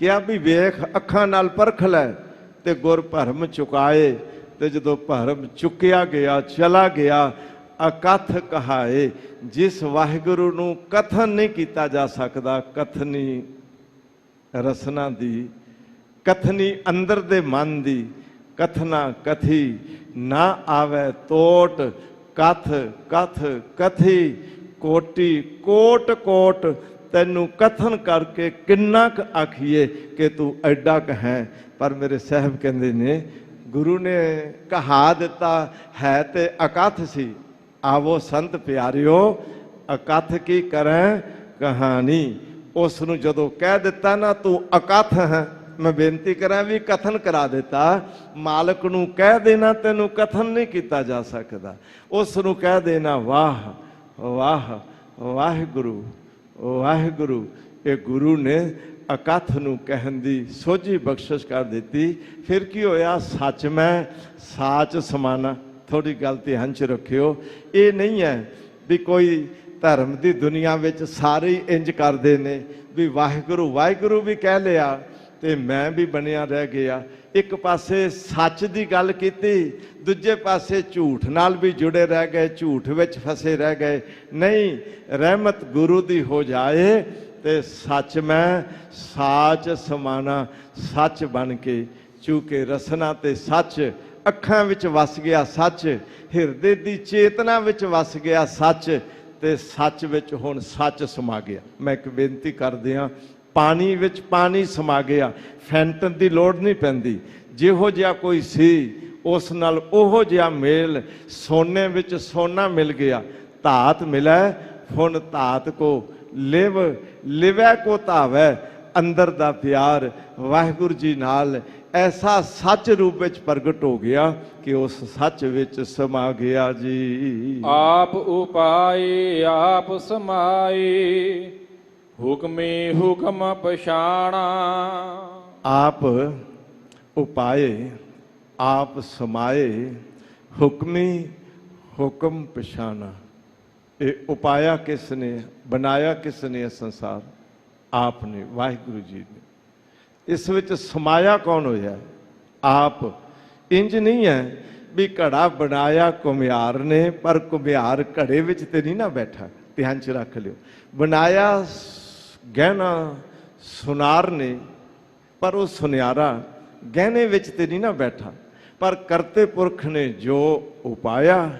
ਕਿਹਾ ਵੀ ਵੇਖ ਅੱਖਾਂ ਨਾਲ ਪਰਖ ਲੈ, ਤੇ ਗੁਰ ਭਰਮ ਚੁਕਾਏ, ਤੇ ਜਦੋਂ ਭਰਮ ਚੁੱਕਿਆ ਗਿਆ, ਚਲਾ ਗਿਆ, ਅਕਥ ਕਹਾਏ, ਜਿਸ ਵਾਹਿਗੁਰੂ ਨੂੰ ਕਥਨ ਨਹੀਂ ਕੀਤਾ ਜਾ ਸਕਦਾ, ਕਥਨੀ ਰਸਨਾ ਦੀ, ਕਥਨੀ ਅੰਦਰ ਦੇ ਮਨ ਦੀ, ਕਥਨਾ ਕਥੀ ਨਾ ਆਵੇ ਤੋਟ, ਕਥ ਕਥ ਕਥੀ ਕੋਟੀ ਕੋਟ ਕੋਟ, ਤੈਨੂੰ ਕਥਨ ਕਰਕੇ ਕਿੰਨਾ ਕੁ ਆਖੀਏ ਕਿ ਤੂੰ ਐਡਾ ਕੁ ਹੈ। ਪਰ ਮੇਰੇ ਸਾਹਿਬ ਕਹਿੰਦੇ ਨੇ ਗੁਰੂ ਨੇ ਕਹਾ ਦਿੱਤਾ ਹੈ ਤੇ ਅਕਥ ਸੀ। ਆਵੋ ਸੰਤ ਪਿਆਰਿਓ ਅਕਥ ਕੀ ਕਰੈ ਕਹਾਣੀ। ਉਸ ਨੂੰ ਜਦੋਂ ਕਹਿ ਦਿੱਤਾ ਨਾ ਤੂੰ ਅਕਥ ਹੈ, ਮੈਂ ਬੇਨਤੀ ਕਰਾਂ ਵੀ ਕਥਨ ਕਰਾ ਦਿੱਤਾ। ਮਾਲਕ ਨੂੰ ਕਹਿ ਦੇਣਾ ਤੈਨੂੰ ਕਥਨ ਨਹੀਂ ਕੀਤਾ ਜਾ ਸਕਦਾ, ਉਸ ਨੂੰ ਕਹਿ ਦੇਣਾ ਵਾਹ ਵਾਹ ਵਾਹਿਗੁਰੂ ਵਾਹਿਗੁਰੂ। ਇਹ ਗੁਰੂ ਨੇ ਅਕਥ ਨੂੰ ਕਹਿਣ ਦੀ ਸੋਝੀ ਬਖਸ਼ਿਸ਼ ਕਰ ਦਿੱਤੀ। ਫਿਰ ਕੀ ਹੋਇਆ? ਸੱਚ ਮੈਂ ਸਾਚ ਸਮਾਨਾ। ਥੋੜੀ ਗੱਲ ਧਿਆਨ 'ਚ ਰੱਖਿਓ, ਇਹ ਨਹੀਂ ਹੈ ਵੀ ਕੋਈ ਧਰਮ ਦੀ ਦੁਨੀਆ ਵਿੱਚ ਸਾਰੇ ਹੀ ਇੰਜ ਕਰਦੇ ਨੇ ਵੀ ਵਾਹਿਗੁਰੂ ਵਾਹਿਗੁਰੂ ਵੀ ਕਹਿ ਲਿਆ ਤੇ ਮੈਂ ਵੀ ਬਣਿਆ ਰਹਿ ਗਿਆ। ਇੱਕ ਪਾਸੇ ਸੱਚ ਦੀ ਗੱਲ ਕੀਤੀ, ਦੂਜੇ ਪਾਸੇ ਝੂਠ ਨਾਲ ਵੀ ਜੁੜੇ ਰਹਿ ਗਏ, ਝੂਠ ਵਿੱਚ ਫਸੇ ਰਹਿ ਗਏ। ਨਹੀਂ, ਰਹਿਮਤ ਗੁਰੂ ਦੀ ਹੋ ਜਾਏ ਤੇ ਸੱਚ ਮੈਂ ਸਾਚ ਸਮਾਨਾ, ਸੱਚ ਬਣ ਕੇ, ਚੂੰਕਿ ਰਸਨਾ ਤੇ ਸੱਚ ਅੱਖਾਂ ਵਿੱਚ ਵਸ ਗਿਆ, ਸੱਚ ਹਿਰਦੇ ਦੀ ਚੇਤਨਾ ਵਿੱਚ ਵਸ ਗਿਆ ਸੱਚ, ਤੇ ਸੱਚ ਵਿੱਚ ਹੁਣ ਸੱਚ ਸਮਾ ਗਿਆ। ਮੈਂ ਇੱਕ ਬੇਨਤੀ ਕਰਦਿਆਂ, ਪਾਣੀ ਵਿੱਚ ਪਾਣੀ ਸਮਾ ਗਿਆ, ਫੈਂਟਣ ਦੀ ਲੋੜ ਨਹੀਂ ਪੈਂਦੀ। ਜਿਹੋ ਜਿਹਾ ਕੋਈ ਸੀ ਉਸ ਨਾਲ ਉਹੋ ਜਿਹਾ ਮੇਲ, ਸੋਨੇ ਵਿੱਚ ਸੋਨਾ ਮਿਲ ਗਿਆ। ਧਾਤ ਮਿਲੈ ਹੁਣ ਧਾਤ ਕੋ ਲਿਵ, ਲਿਵੈ ਕੋ ਧਾਵੈ। ਅੰਦਰ ਦਾ ਪਿਆਰ ਵਾਹਿਗੁਰੂ ਜੀ ਨਾਲ ਐਸਾ ਸੱਚ ਰੂਪ ਵਿੱਚ ਪ੍ਰਗਟ ਹੋ ਗਿਆ ਕਿ ਉਸ ਸੱਚ ਵਿੱਚ ਸਮਾ ਗਿਆ ਜੀ। ਆਪ ਉਪਾਏ ਆਪ ਸਮਾਏ, ਹੁਕਮੇ ਹੁਕਮ ਪਛਾਣਾ। ਆਪ ਉਪਾਏ ਆਪ ਸਮਾਏ, ਹੁਕਮੀ ਹੁਕਮ ਪਛਾਣਾ। ਇਹ ਉਪਾਇਆ ਕਿਸ ਨੇ, ਬਣਾਇਆ ਕਿਸ ਨੇ ਇਹ ਸੰਸਾਰ? ਆਪ ਨੇ, ਵਾਹਿਗੁਰੂ ਜੀ ਨੇ। ਇਸ ਵਿੱਚ ਸਮਾਇਆ ਕੌਣ ਹੋਇਆ? ਆਪ। ਇੰਜ ਨਹੀਂ ਹੈ ਵੀ ਘੜਾ ਬਣਾਇਆ ਘੁਮਿਆਰ ਨੇ, ਪਰ ਘੁਮਿਆਰ ਘੜੇ ਵਿੱਚ ਤੇ ਨਹੀਂ ਨਾ ਬੈਠਾ। ਧਿਆਨ 'ਚ ਰੱਖ ਲਿਓ, ਬਣਾਇਆ ਗਹਿਣਾ ਸੁਨਾਰ ਨੇ, ਪਰ ਉਹ ਸੁਨਿਆਰਾ ਗਹਿਣੇ ਵਿੱਚ ਤੇ ਨਹੀਂ ਨਾ ਬੈਠਾ। ਪਰ ਕਰਤੇ ਪੁਰਖ ਨੇ ਜੋ ਉਪਾਇਆ,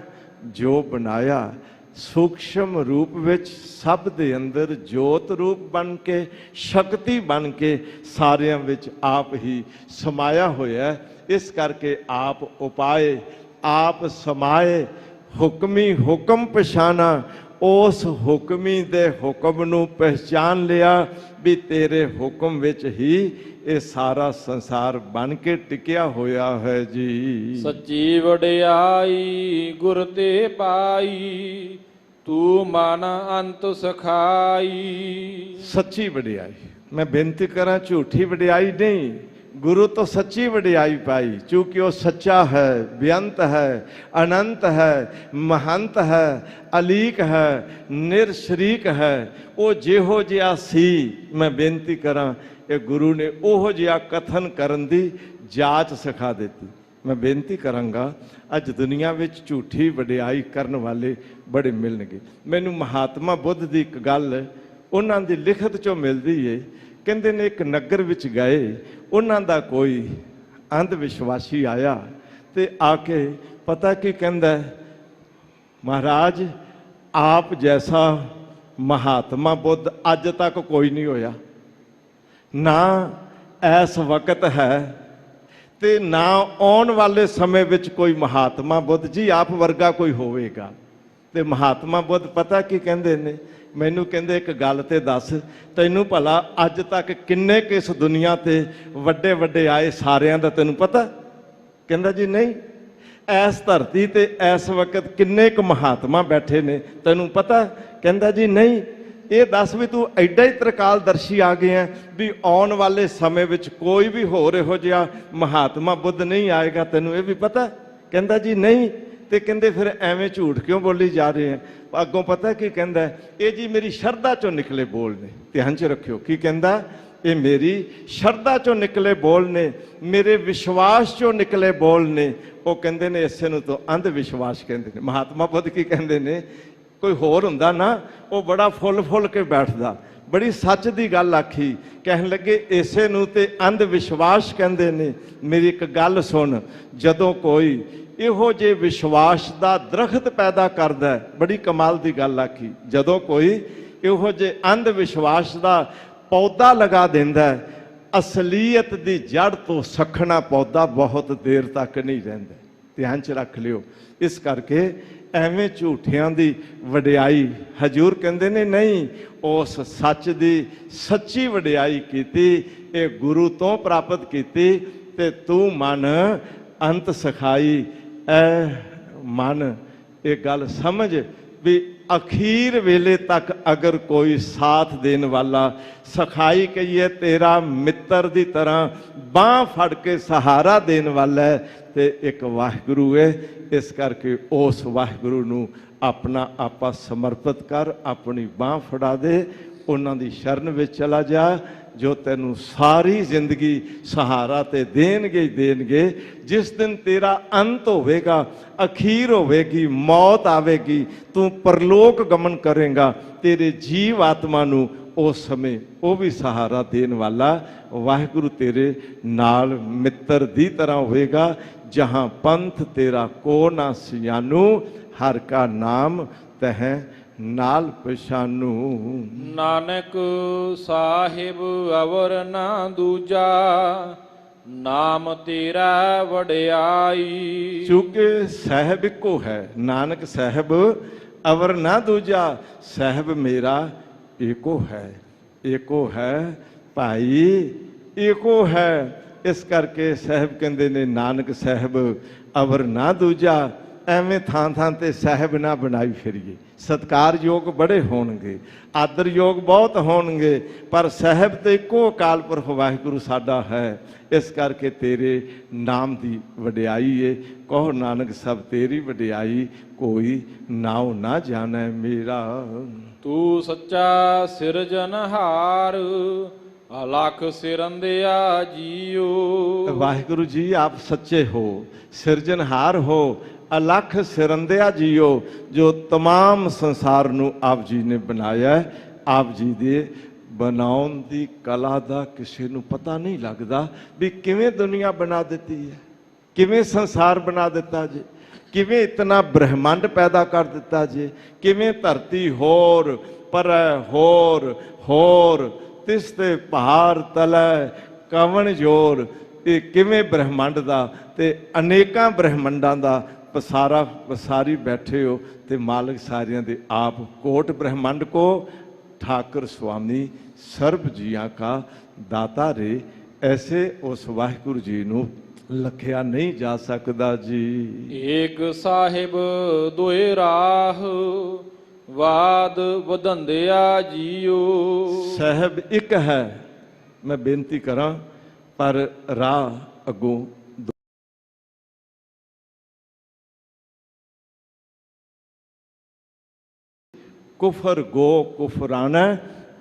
ਜੋ ਬਣਾਇਆ, ਸੂਖਸ਼ਮ ਰੂਪ ਵਿੱਚ ਸਭ ਦੇ ਅੰਦਰ ਜੋਤ ਰੂਪ ਬਣ ਕੇ, ਸ਼ਕਤੀ ਬਣ ਕੇ ਸਾਰਿਆਂ ਵਿੱਚ ਆਪ ਹੀ ਸਮਾਇਆ ਹੋਇਆ। ਇਸ ਕਰਕੇ ਆਪ ਉਪਾਏ ਆਪ ਸਮਾਏ, ਹੁਕਮੀ ਹੁਕਮ ਪਛਾਣਾ। ਉਸ ਹੁਕਮੀ ਦੇ ਹੁਕਮ ਨੂੰ ਪਹਿਚਾਨ ਲਿਆ ਵੀ ਤੇਰੇ ਹੁਕਮ ਵਿੱਚ ਹੀ ਇਹ ਸਾਰਾ ਸੰਸਾਰ ਬਣ ਕੇ ਟਿਕਿਆ ਹੋਇਆ ਹੈ ਜੀ। ਸੱਚੀ ਵਡਿਆਈ ਗੁਰ ਤੇ ਪਾਈ, ਤੂੰ ਮਨ ਅੰਤ ਸਖਾਈ। ਸੱਚੀ ਵਡਿਆਈ, ਮੈਂ ਬੇਨਤੀ ਕਰਾਂ ਝੂਠੀ ਵਡਿਆਈ ਨਹੀਂ, ਗੁਰੂ ਤੋਂ ਸੱਚੀ ਵਡਿਆਈ ਪਾਈ। ਚੂੰਕਿ ਉਹ ਸੱਚਾ ਹੈ, ਬੇਅੰਤ ਹੈ, ਅਨੰਤ ਹੈ, ਮਹੰਤ ਹੈ, ਅਲੀਕ ਹੈ, ਨਿਰਸ਼ਰੀਕ ਹੈ। ਉਹ ਜਿਹੋ ਜਿਹਾ ਸੀ, ਮੈਂ ਬੇਨਤੀ ਕਰਾਂ ਇਹ ਗੁਰੂ ਨੇ ਉਹੋ ਜਿਹਾ ਕਥਨ ਕਰਨ ਦੀ ਜਾਚ ਸਿਖਾ ਦਿੱਤੀ। ਮੈਂ ਬੇਨਤੀ ਕਰਾਂਗਾ, ਅੱਜ ਦੁਨੀਆ ਵਿੱਚ ਝੂਠੀ ਵਡਿਆਈ ਕਰਨ ਵਾਲੇ ਬੜੇ ਮਿਲਣਗੇ। ਮੈਨੂੰ ਮਹਾਤਮਾ ਬੁੱਧ ਦੀ ਇੱਕ ਗੱਲ ਉਹਨਾਂ ਦੀ ਲਿਖਤ 'ਚੋਂ ਮਿਲਦੀ ਏ। ਕਹਿੰਦੇ ਨੇ ਇੱਕ ਨਗਰ ਵਿੱਚ ਗਏ, ਉਹਨਾਂ ਦਾ ਕੋਈ ਅੰਧ ਵਿਸ਼ਵਾਸੀ ਆਇਆ ਤੇ ਆ ਕੇ ਪਤਾ ਕੀ ਕਹਿੰਦਾ, ਮਹਾਰਾਜ ਆਪ ਜੈਸਾ ਮਹਾਤਮਾ ਬੁੱਧ ਅੱਜ ਤੱਕ ਕੋਈ ਨਹੀਂ ਹੋਇਆ, ਨਾ ਇਸ ਵਕਤ ਹੈ ਤੇ ਨਾ ਆਉਣ ਵਾਲੇ ਸਮੇਂ ਵਿੱਚ ਕੋਈ ਮਹਾਤਮਾ ਬੁੱਧ ਜੀ ਆਪ ਵਰਗਾ ਕੋਈ ਹੋਵੇਗਾ। ਤੇ ਮਹਾਤਮਾ ਬੁੱਧ ਪਤਾ ਕੀ ਕਹਿੰਦੇ ਨੇ, ਮੈਨੂੰ ਕਹਿੰਦੇ ਇੱਕ ਗੱਲ ਤੇ ਦੱਸ, ਤੈਨੂੰ ਭਲਾ ਅੱਜ ਤੱਕ ਕਿੰਨੇ ਕਿਸ ਦੁਨੀਆ ਤੇ ਵੱਡੇ ਵੱਡੇ ਆਏ, ਸਾਰਿਆਂ ਦਾ ਤੈਨੂੰ ਪਤਾ? ਕਹਿੰਦਾ ਜੀ ਨਹੀਂ। ਇਸ ਧਰਤੀ ਤੇ ਇਸ ਵਕਤ ਕਿੰਨੇ ਕੁ ਮਹਾਤਮਾ ਬੈਠੇ ਨੇ, ਤੈਨੂੰ ਪਤਾ? ਕਹਿੰਦਾ ਜੀ ਨਹੀਂ। ਇਹ ਦੱਸ ਵੀ ਤੂੰ ਐਡਾ ਹੀ ਤ੍ਰਿਕਾਲਦਰਸ਼ੀ ਆ ਗਿਆ ਵੀ ਆਉਣ ਵਾਲੇ ਸਮੇਂ ਵਿੱਚ ਕੋਈ ਵੀ ਹੋਰ ਇਹੋ ਜਿਹਾ ਮਹਾਤਮਾ ਬੁੱਧ ਨਹੀਂ ਆਏਗਾ, ਤੈਨੂੰ ਇਹ ਵੀ ਪਤਾ? ਕਹਿੰਦਾ ਜੀ ਨਹੀਂ। ਤੇ ਕਹਿੰਦੇ ਫਿਰ ਐਵੇਂ ਝੂਠ ਕਿਉਂ ਬੋਲੀ ਜਾ ਰਹੇ ਹੈ? ਅੱਗੋਂ ਪਤਾ ਕੀ ਕਹਿੰਦਾ? ਇਹ ਜੀ ਮੇਰੀ ਸ਼ਰਧਾ ਚੋਂ ਨਿਕਲੇ ਬੋਲ ਨੇ। ਧਿਆਨ 'ਚ ਰੱਖਿਓ ਕੀ ਕਹਿੰਦਾ? ਇਹ ਮੇਰੀ ਸ਼ਰਧਾ ਚੋਂ ਨਿਕਲੇ ਬੋਲ ਨੇ, ਮੇਰੇ ਵਿਸ਼ਵਾਸ ਚੋਂ ਨਿਕਲੇ ਬੋਲ ਨੇ। ਉਹ ਕਹਿੰਦੇ ਨੇ ਇਸੇ ਨੂੰ ਤਾਂ ਅੰਧ ਵਿਸ਼ਵਾਸ ਕਹਿੰਦੇ ਨੇ। ਮਹਾਤਮਾ ਬੁੱਧ ਕੀ ਕਹਿੰਦੇ ਨੇ? ਕੋਈ ਹੋਰ ਹੁੰਦਾ ਨਾ ਉਹ ਬੜਾ ਫੁੱਲ ਕੇ ਬੈਠਦਾ, ਬੜੀ ਸੱਚ ਦੀ ਗੱਲ ਆਖੀ, ਕਹਿਣ ਲੱਗੇ ਇਸੇ ਨੂੰ ਤੇ ਅੰਧ ਵਿਸ਼ਵਾਸ ਕਹਿੰਦੇ ਨੇ। ਮੇਰੀ ਇੱਕ ਗੱਲ ਸੁਣ, ਜਦੋਂ ਕੋਈ ਇਹੋ ਜਿਹੇ ਵਿਸ਼ਵਾਸ ਦਾ ਦਰਖਤ ਪੈਦਾ ਕਰਦਾ ਹੈ, ਬੜੀ ਕਮਾਲ ਦੀ ਗੱਲ ਆਖੀ, ਜਦੋਂ ਕੋਈ ਇਹੋ ਜਿਹੇ ਅੰਧ ਵਿਸ਼ਵਾਸ ਦਾ ਪੌਦਾ ਲਗਾ ਦਿੰਦਾ ਹੈ, ਅਸਲੀਅਤ ਦੀ ਜੜ ਤੋਂ ਸਖਣਾ ਪੌਦਾ ਬਹੁਤ ਦੇਰ ਤੱਕ ਨਹੀਂ ਰਹਿੰਦਾ। ਧਿਆਨ 'ਚ ਰੱਖ ਲਿਓ। ਇਸ ਕਰਕੇ ਐਵੇਂ ਝੂਠਿਆਂ ਦੀ ਵਡਿਆਈ ਹਜ਼ੂਰ ਕਹਿੰਦੇ ਨੇ ਨਹੀਂ, ਉਸ ਸੱਚ ਦੀ ਸੱਚੀ ਵਡਿਆਈ ਕੀਤੀ, ਇਹ ਗੁਰੂ ਤੋਂ ਪ੍ਰਾਪਤ ਕੀਤੀ। ਤੇ ਤੂੰ ਮਨ ਅੰਤ ਸਖਾਈ, ਐ ਮਨ ਇਹ ਗੱਲ ਸਮਝ ਵੀ ਅਖੀਰ ਵੇਲੇ ਤੱਕ ਅਗਰ ਕੋਈ ਸਾਥ ਦੇਣ ਵਾਲਾ, ਸਖਾਈ ਕਹੀਏ ਤੇਰਾ ਮਿੱਤਰ ਦੀ ਤਰ੍ਹਾਂ ਬਾਂਹ ਫੜ ਕੇ ਸਹਾਰਾ ਦੇਣ ਵਾਲਾ ਹੈ, ਤੇ ਇੱਕ ਵਾਹਿਗੁਰੂ ਹੈ। ਇਸ ਕਰਕੇ ਉਸ ਵਾਹਿਗੁਰੂ ਨੂੰ ਆਪਣਾ ਆਪਾ ਸਮਰਪਿਤ ਕਰ, ਆਪਣੀ ਬਾਂਹ ਫੜਾ ਦੇ, ਉਹਨਾਂ ਦੀ ਸ਼ਰਨ ਵਿੱਚ ਚਲਾ ਜਾ, ਜੋ ਤੈਨੂੰ ਸਾਰੀ ਜ਼ਿੰਦਗੀ ਸਹਾਰਾ ਤੇ ਦੇਣਗੇ ਹੀ ਦੇਣਗੇ। ਜਿਸ ਦਿਨ ਤੇਰਾ ਅੰਤ ਹੋਵੇਗਾ, ਅਖੀਰ ਹੋਵੇਗੀ, ਮੌਤ ਆਵੇਗੀ, ਤੂੰ ਪਰਲੋਕ ਗਮਨ ਕਰੇਗਾ, ਤੇਰੇ ਜੀਵ ਆਤਮਾ ਨੂੰ ਉਸ ਸਮੇਂ ਉਹ ਵੀ ਸਹਾਰਾ ਦੇਣ ਵਾਲਾ ਵਾਹਿਗੁਰੂ ਤੇਰੇ ਨਾਲ ਮਿੱਤਰ ਦੀ ਤਰ੍ਹਾਂ ਹੋਵੇਗਾ। ਜਹਾਂ ਪੰਥ ਤੇਰਾ ਕੋ ਨਾ ਸਿਆਨੂ, ਹਰ ਕਾ ਨਾਮ ਤਹ ਨਾਲ ਪਛਾਨੂ। ਨਾਨਕ ਸਾਹਿਬ ਅਵਰ ਨਾ ਦੂਜਾ, ਨਾਮ ਤੇਰਾ ਵਡਿਆਈ। ਚੂੰਕਿ ਸਾਹਿਬ ਇੱਕੋ ਹੈ, ਨਾਨਕ ਸਾਹਿਬ ਅਵਰ ਨਾ ਦੂਜਾ, ਸਾਹਿਬ ਮੇਰਾ ਏਕੋ ਹੈ, ਏਕੋ ਹੈ ਭਾਈ, ਏਕੋ ਹੈ। ਇਸ ਕਰਕੇ ਸਾਹਿਬ ਕਹਿੰਦੇ ਨੇ ਨਾਨਕ ਸਾਹਿਬ ਅਵਰ ਨਾ ਦੂਜਾ। ਐਵੇਂ ਥਾਂ ਥਾਂ ਤੇ ਸਾਹਿਬ ਨਾ ਬਣਾਈ ਫਿਰੀਏ। ਸਤਿਕਾਰਯੋਗ ਬੜੇ ਹੋਣਗੇ, ਆਦਰਯੋਗ ਬਹੁਤ ਹੋਣਗੇ, ਪਰ ਸਾਹਿਬ ਤੇ ਇੱਕੋ ਅਕਾਲ ਪੁਰਖ ਵਾਹਿਗੁਰੂ ਸਾਡਾ ਹੈ। ਇਸ ਕਰਕੇ ਤੇਰੇ ਨਾਮ ਦੀ ਵਡਿਆਈ ਏ। ਕਹੋ ਨਾਨਕ ਸਭ ਤੇਰੀ ਵਡਿਆਈ, ਕੋਈ ਨਾਉ ਨਾ ਜਾਣੈ ਮੇਰਾ। ਤੂੰ ਸੱਚਾ ਸਿਰਜਨਹਾਰ, ਅਲਖ ਸਿਰੰਦਿਆ ਜੀਓ। ਵਾਹਿਗੁਰੂ ਜੀ ਆਪ ਸੱਚੇ ਹੋ, ਸਿਰਜਨਹਾਰ ਹੋ, ਅਲਖ ਸਿਰੰਦਿਆ ਜੀਓ, ਜੋ तमाम ਸੰਸਾਰ ਨੂੰ ਆਪ ਜੀ ਨੇ ਬਣਾਇਆ। ਆਪ ਜੀ ਦੇ ਬਣਾਉਣ ਦੀ ਕਲਾ ਦਾ ਕਿਸੇ ਨੂੰ ਪਤਾ ਨਹੀਂ ਲੱਗਦਾ ਵੀ ਕਿਵੇਂ ਦੁਨੀਆ ਬਣਾ ਦਿੱਤੀ ਹੈ, ਕਿਵੇਂ ਸੰਸਾਰ ਬਣਾ ਦਿੱਤਾ ਜੀ, ਕਿਵੇਂ ਇਤਨਾ ਬ੍ਰਹਿਮੰਡ ਪੈਦਾ ਕਰ ਦਿੱਤਾ ਜੀ, ਕਿਵੇਂ ਧਰਤੀ ਹੋਰ ਪਰ ਹੋਰ ਹੋਰ, ਤਿਸ ਤੇ ਪਹਾੜ ਤਲੈ ਕਵਣ ਜੋਰ। ਇਹ ਕਿਵੇਂ ਬ੍ਰਹਿਮੰਡ ਦਾ ਤੇ ਅਨੇਕਾਂ ਬ੍ਰਹਿਮੰਡਾਂ ਦਾ ਪਸਾਰਾ ਪਸਾਰੀ ਬੈਠੇ ਹੋ, ਤੇ ਮਾਲਕ ਸਾਰਿਆਂ ਦੇ ਆਪ। ਕੋਟ ਬ੍ਰਹਿਮੰਡ ਕੋ ਠਾਕੁਰ ਸੁਆਮੀ, ਸਰਬ ਜੀਆਂ ਕਾ ਦਾਤਾ ਰੇ। ਐਸੇ ਉਸ ਵਾਹਿਗੁਰੂ ਜੀ ਨੂੰ ਲਖਿਆ ਨਹੀਂ ਜਾ ਸਕਦਾ ਜੀ। ਏਕ ਸਾਹਿਬ ਦੋਏ ਰਾਹ, ਵਾਦ ਵਧੰਦਿਆ ਜੀਓ। ਸਾਹਿਬ ਇੱਕ ਹੈ, ਮੈਂ ਬੇਨਤੀ ਕਰਾਂ, ਪਰ ਰਾਹ ਅੱਗੋਂ ਕੁਫਰ ਗੋ ਕੁਫਰਾਨਾ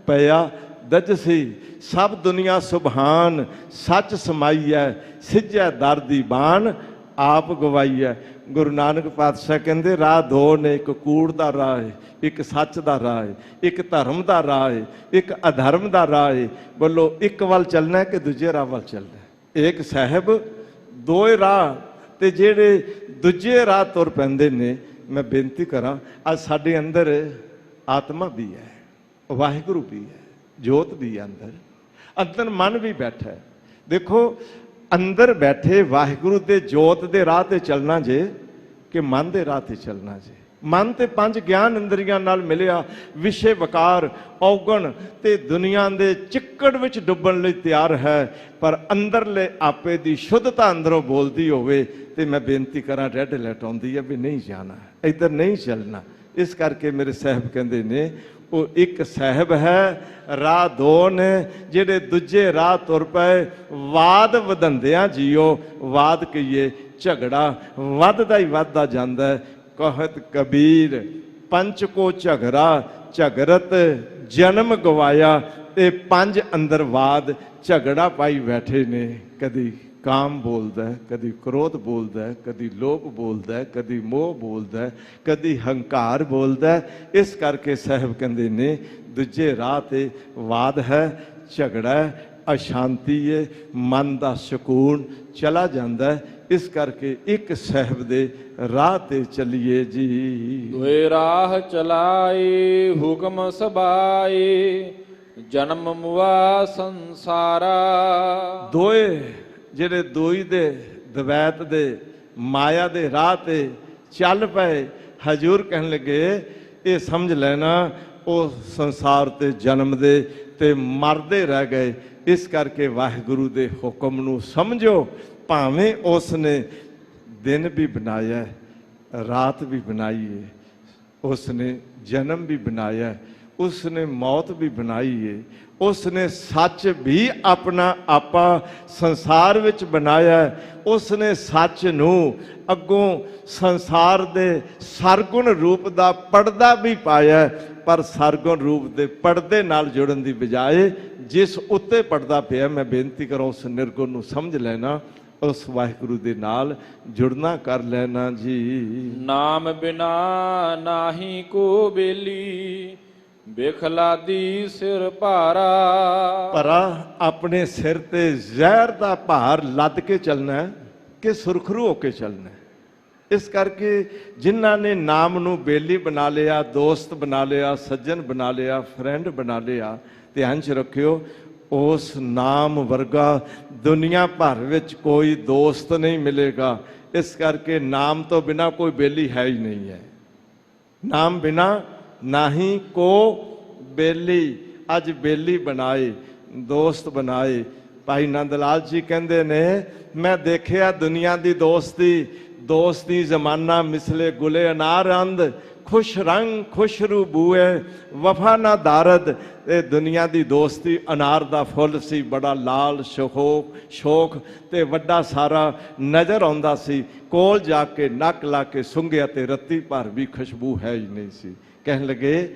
ਪਿਆ ਦਜਸੀ। ਸਭ ਦੁਨੀਆ ਸੁਭਾਨ, ਸੱਚ ਸਮਾਈਐ, ਸਿੱਝੈ ਦਰ ਦੀ ਬਾਣ, ਆਪ ਗਵਾਈਐ। ਗੁਰੂ ਨਾਨਕ ਪਾਤਸ਼ਾਹ ਕਹਿੰਦੇ ਰਾਹ ਦੋ ਨੇ, ਇੱਕ ਕੂੜ ਦਾ ਰਾਹ ਹੈ, ਇੱਕ ਸੱਚ ਦਾ ਰਾਹ ਹੈ, ਇੱਕ ਧਰਮ ਦਾ ਰਾਹ ਹੈ, ਇੱਕ ਅਧਰਮ ਦਾ ਰਾਹ ਹੈ। ਬੋਲੋ ਇੱਕ ਵੱਲ ਚੱਲਣਾ ਕਿ ਦੂਜੇ ਰਾਹ ਵੱਲ ਚੱਲਣਾ? ਇੱਕ ਸਾਹਿਬ ਦੋਏ ਰਾਹ, ਤੇ ਜਿਹੜੇ ਦੂਜੇ ਰਾਹ ਤੁਰ ਪੈਂਦੇ ਨੇ, ਮੈਂ ਬੇਨਤੀ ਕਰਾਂ, ਅੱਜ ਸਾਡੇ ਅੰਦਰ ਆਤਮਾ ਵੀ ਹੈ, ਵਾਹਿਗੁਰੂ ਵੀ ਹੈ, ਜੋਤ ਵੀ ਹੈ, ਅੰਦਰ ਮਨ ਵੀ ਬੈਠਾ ਹੈ। ਦੇਖੋ ਅੰਦਰ ਬੈਠੇ ਵਾਹਿਗੁਰੂ ਦੇ ਜੋਤ ਦੇ ਰਾਹ ਤੇ ਚੱਲਣਾ ਜੇ ਕਿ ਮਨ ਦੇ ਰਾਹ ਤੇ ਚੱਲਣਾ ਜੇ? ਮਨ ਤੇ ਪੰਜ ਗਿਆਨ ਇੰਦਰੀਆਂ ਨਾਲ ਮਿਲਿਆ, ਵਿਸ਼ੇ ਵਕਾਰ ਔਗਣ ਤੇ ਦੁਨੀਆ ਦੇ ਚਿੱਕੜ ਵਿੱਚ ਡੁੱਬਣ ਲਈ ਤਿਆਰ ਹੈ, ਪਰ ਅੰਦਰਲੇ ਆਪੇ ਦੀ ਸ਼ੁੱਧਤਾ ਅੰਦਰੋਂ ਬੋਲਦੀ ਹੋਵੇ, ਤੇ ਮੈਂ ਬੇਨਤੀ ਕਰਾਂ ਰੈੱਡ ਲਾਈਟ ਆਉਂਦੀ ਹੈ ਵੀ ਨਹੀਂ ਜਾਣਾ, ਇੱਧਰ ਨਹੀਂ ਚੱਲਣਾ। ਇਸ ਕਰਕੇ ਮੇਰੇ ਸਾਹਿਬ ਕਹਿੰਦੇ ਨੇ ਉਹ ਇੱਕ ਸਾਹਿਬ ਹੈ, ਰਾਹ ਦੋ ਨੇ, ਜਿਹੜੇ ਦੂਜੇ ਰਾਹ ਤੁਰ ਪਏ। ਵਾਦ ਵਧੰਦਿਆਂ ਜੀਓ, ਵਾਦ ਕਹੀਏ ਝਗੜਾ ਵੱਧਦਾ ਹੀ ਵੱਧਦਾ ਜਾਂਦਾ ਹੈ। ਕਹਤ ਕਬੀਰ ਪੰਚ ਕੋ ਝਗੜਾ, ਝਗਰਤ ਜਨਮ ਗਵਾਇਆ। ਇਹ ਪੰਜ ਅੰਦਰ ਵਾਦ ਝਗੜਾ ਪਾਈ ਬੈਠੇ ਨੇ। ਕਦੀ ਕਾਮ ਬੋਲਦਾ ਹੈ, ਕਦੀ ਕ੍ਰੋਧ ਬੋਲਦਾ ਹੈ, ਕਦੀ ਲੋਭ ਬੋਲਦਾ ਹੈ, ਕਦੀ ਮੋਹ ਬੋਲਦਾ ਹੈ, ਕਦੀ ਹੰਕਾਰ ਬੋਲਦਾ ਹੈ। ਇਸ ਕਰਕੇ ਸਾਹਿਬ ਕਹਿੰਦੇ ਨੇ ਦੂਜੇ ਰਾਹ ਤੇ ਵਾਦ ਹੈ, ਝਗੜਾ ਹੈ, ਅਸ਼ਾਂਤੀ ਹੈ, ਮਨ ਦਾ ਸਕੂਨ ਚਲਾ ਜਾਂਦਾ ਹੈ। ਇਸ ਕਰਕੇ ਇੱਕ ਸਾਹਿਬ ਦੇ ਰਾਹ ਤੇ ਚੱਲੀਏ ਜੀ। ਦੋਏ ਰਾਹ ਚਲਾਏ ਹੁਕਮ ਸਬਾਏ, ਜਨਮ ਮੁਆ ਸੰਸਾਰਾ। ਦੋਏ ਜਿਹੜੇ ਦੋਈ ਦੇ ਦਵੈਤ ਦੇ ਮਾਇਆ ਦੇ ਰਾਹ ਤੇ ਚੱਲ ਪਏ। ਹਜੂਰ ਕਹਿਣ ਲੱਗੇ ਇਹ ਸਮਝ ਲੈਣਾ ਉਹ ਸੰਸਾਰ ਤੇ ਜਨਮਦੇ ਤੇ ਮਰਦੇ ਰਹਿ ਗਏ। ਇਸ ਕਰਕੇ ਵਾਹਿਗੁਰੂ ਦੇ ਹੁਕਮ ਨੂੰ ਸਮਝੋ। ਭਾਵੇਂ ਉਸ ਨੇ ਦਿਨ ਵੀ ਬਣਾਇਆ, ਰਾਤ ਵੀ ਬਣਾਈ ਹੈ, ਉਸ ਨੇ ਜਨਮ ਵੀ ਬਣਾਇਆ, ਉਸ ਨੇ ਮੌਤ ਵੀ ਬਣਾਈ ਹੈ, ਉਸ ਨੇ ਸੱਚ ਵੀ ਆਪਣਾ ਆਪਾ ਸੰਸਾਰ ਵਿੱਚ ਬਣਾਇਆ। ਉਸ ਨੇ ਸੱਚ ਨੂੰ ਅੱਗੋਂ ਸੰਸਾਰ ਦੇ ਸਰਗੁਣ ਰੂਪ ਦਾ ਪਰਦਾ ਵੀ ਪਾਇਆ। ਪਰ ਸਰਗੁਣ ਰੂਪ ਦੇ ਪਰਦੇ ਨਾਲ ਜੁੜਨ ਦੀ ਬਜਾਏ ਜਿਸ ਉੱਤੇ ਪਰਦਾ ਪਿਆ, ਮੈਂ ਬੇਨਤੀ ਕਰਾਂ ਉਸ ਨਿਰਗੁਣ ਨੂੰ ਸਮਝ ਲੈਣਾ, ਉਸ ਵਾਹਿਗੁਰੂ ਦੇ ਨਾਲ ਜੁੜਨਾ ਕਰ ਲੈਣਾ ਜੀ। ਨਾਮ ਬਿਨਾ ਨਾਹੀ ਕੋ ਬੇਲੀ, ਬੇਖਲਾਦੀ ਸਿਰ ਭਾਰਾ। ਭਰਾ ਆਪਣੇ ਸਿਰ ਤੇ ਜ਼ਹਿਰ ਦਾ ਭਾਰ ਲੱਦ ਕੇ ਚੱਲਣਾ ਹੈ ਕਿ ਸੁਰਖਰੂ ਹੋ ਕੇ ਚੱਲਣਾ ਹੈ। ਇਸ ਕਰਕੇ ਜਿਨ੍ਹਾਂ ਨੇ ਨਾਮ ਨੂੰ ਬੇਲੀ ਬਣਾ ਲਿਆ, ਦੋਸਤ ਬਣਾ ਲਿਆ, ਸੱਜਣ ਬਣਾ ਲਿਆ, ਫਰੈਂਡ ਬਣਾ ਲਿਆ, ਧਿਆਨ 'ਚ ਰੱਖਿਓ ਉਸ ਨਾਮ ਵਰਗਾ ਦੁਨੀਆ ਭਰ ਵਿੱਚ ਕੋਈ ਦੋਸਤ ਨਹੀਂ ਮਿਲੇਗਾ। ਇਸ ਕਰਕੇ ਨਾਮ ਤੋਂ ਬਿਨਾ ਕੋਈ ਬੇਲੀ ਹੈ ਹੀ ਨਹੀਂ ਹੈ। ਨਾਮ ਬਿਨਾ ਨਾਹੀ ਕੋ ਬੇਲੀ। ਅੱਜ ਬੇਲੀ ਬਣਾਏ, ਦੋਸਤ ਬਣਾਏ। ਭਾਈ ਨੰਦ ਲਾਲ ਜੀ ਕਹਿੰਦੇ ਨੇ ਮੈਂ ਦੇਖਿਆ ਦੁਨੀਆ ਦੀ ਦੋਸਤੀ ਜ਼ਮਾਨਾ ਮਿਸਲੇ ਗੁਲੇ ਅਨਾਰ ਅੰਦ, ਖੁਸ਼ ਰੰਗ ਖੁਸ਼ਰੂ ਬੂਏ ਵਫਾ ਨਾ ਦਾਰਦ। ਇਹ ਦੁਨੀਆ ਦੀ ਦੋਸਤੀ ਅਨਾਰ ਦਾ ਫੁੱਲ ਸੀ, ਬੜਾ ਲਾਲ ਸ਼ੋਖ ਤੇ ਵੱਡਾ ਸਾਰਾ ਨਜ਼ਰ ਆਉਂਦਾ ਸੀ। ਕੋਲ ਜਾ ਕੇ ਨੱਕ ਲਾ ਕੇ ਸੁੰਘਿਆ ਤੇ ਰੱਤੀ ਭਰ ਵੀ ਖੁਸ਼ਬੂ ਹੈ ਹੀ ਨਹੀਂ ਸੀ। ਕਹਿਣ ਲੱਗੇ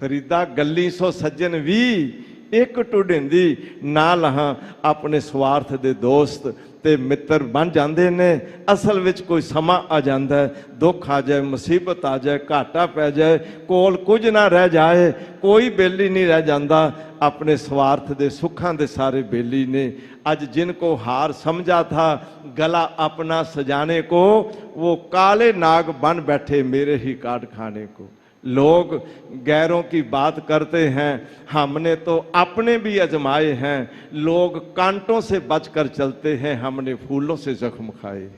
ਫਰੀਦਾ ਗੱਲੀ ਸੋ ਸੱਜਣ ਵੀ, ਇੱਕ ਢੁੱਡਿੰਦੀ ਨਾ ਲਹਾਂ। ਆਪਣੇ ਸਵਾਰਥ ਦੇ ਦੋਸਤ ਤੇ ਮਿੱਤਰ ਬਣ ਜਾਂਦੇ ਨੇ। ਅਸਲ ਵਿੱਚ ਕੋਈ ਸਮਾਂ ਆ ਜਾਂਦਾ ਹੈ, ਦੁੱਖ ਆ ਜਾਏ, ਮੁਸੀਬਤ ਆ ਜਾਏ, ਘਾਟਾ ਪੈ ਜਾਏ, ਕੋਲ ਕੁਝ ਨਾ ਰਹਿ ਜਾਏ, ਕੋਈ ਬੇਲੀ ਨਹੀਂ ਰਹਿ ਜਾਂਦਾ। ਆਪਣੇ ਸਵਾਰਥ ਦੇ ਸੁੱਖਾਂ ਦੇ ਸਾਰੇ ਬੇਲੀ ਨੇ। ਅੱਜ जिन को हार समझा था गला अपना सजाने को, वो काले नाग बन बैठे मेरे ही काट खाने को। लोग गैरों की बात करते हैं, हमने तो अपने भी आजमाए हैं। लोग कांटों से बचकर चलते हैं, हमने फूलों से जख्म खाए।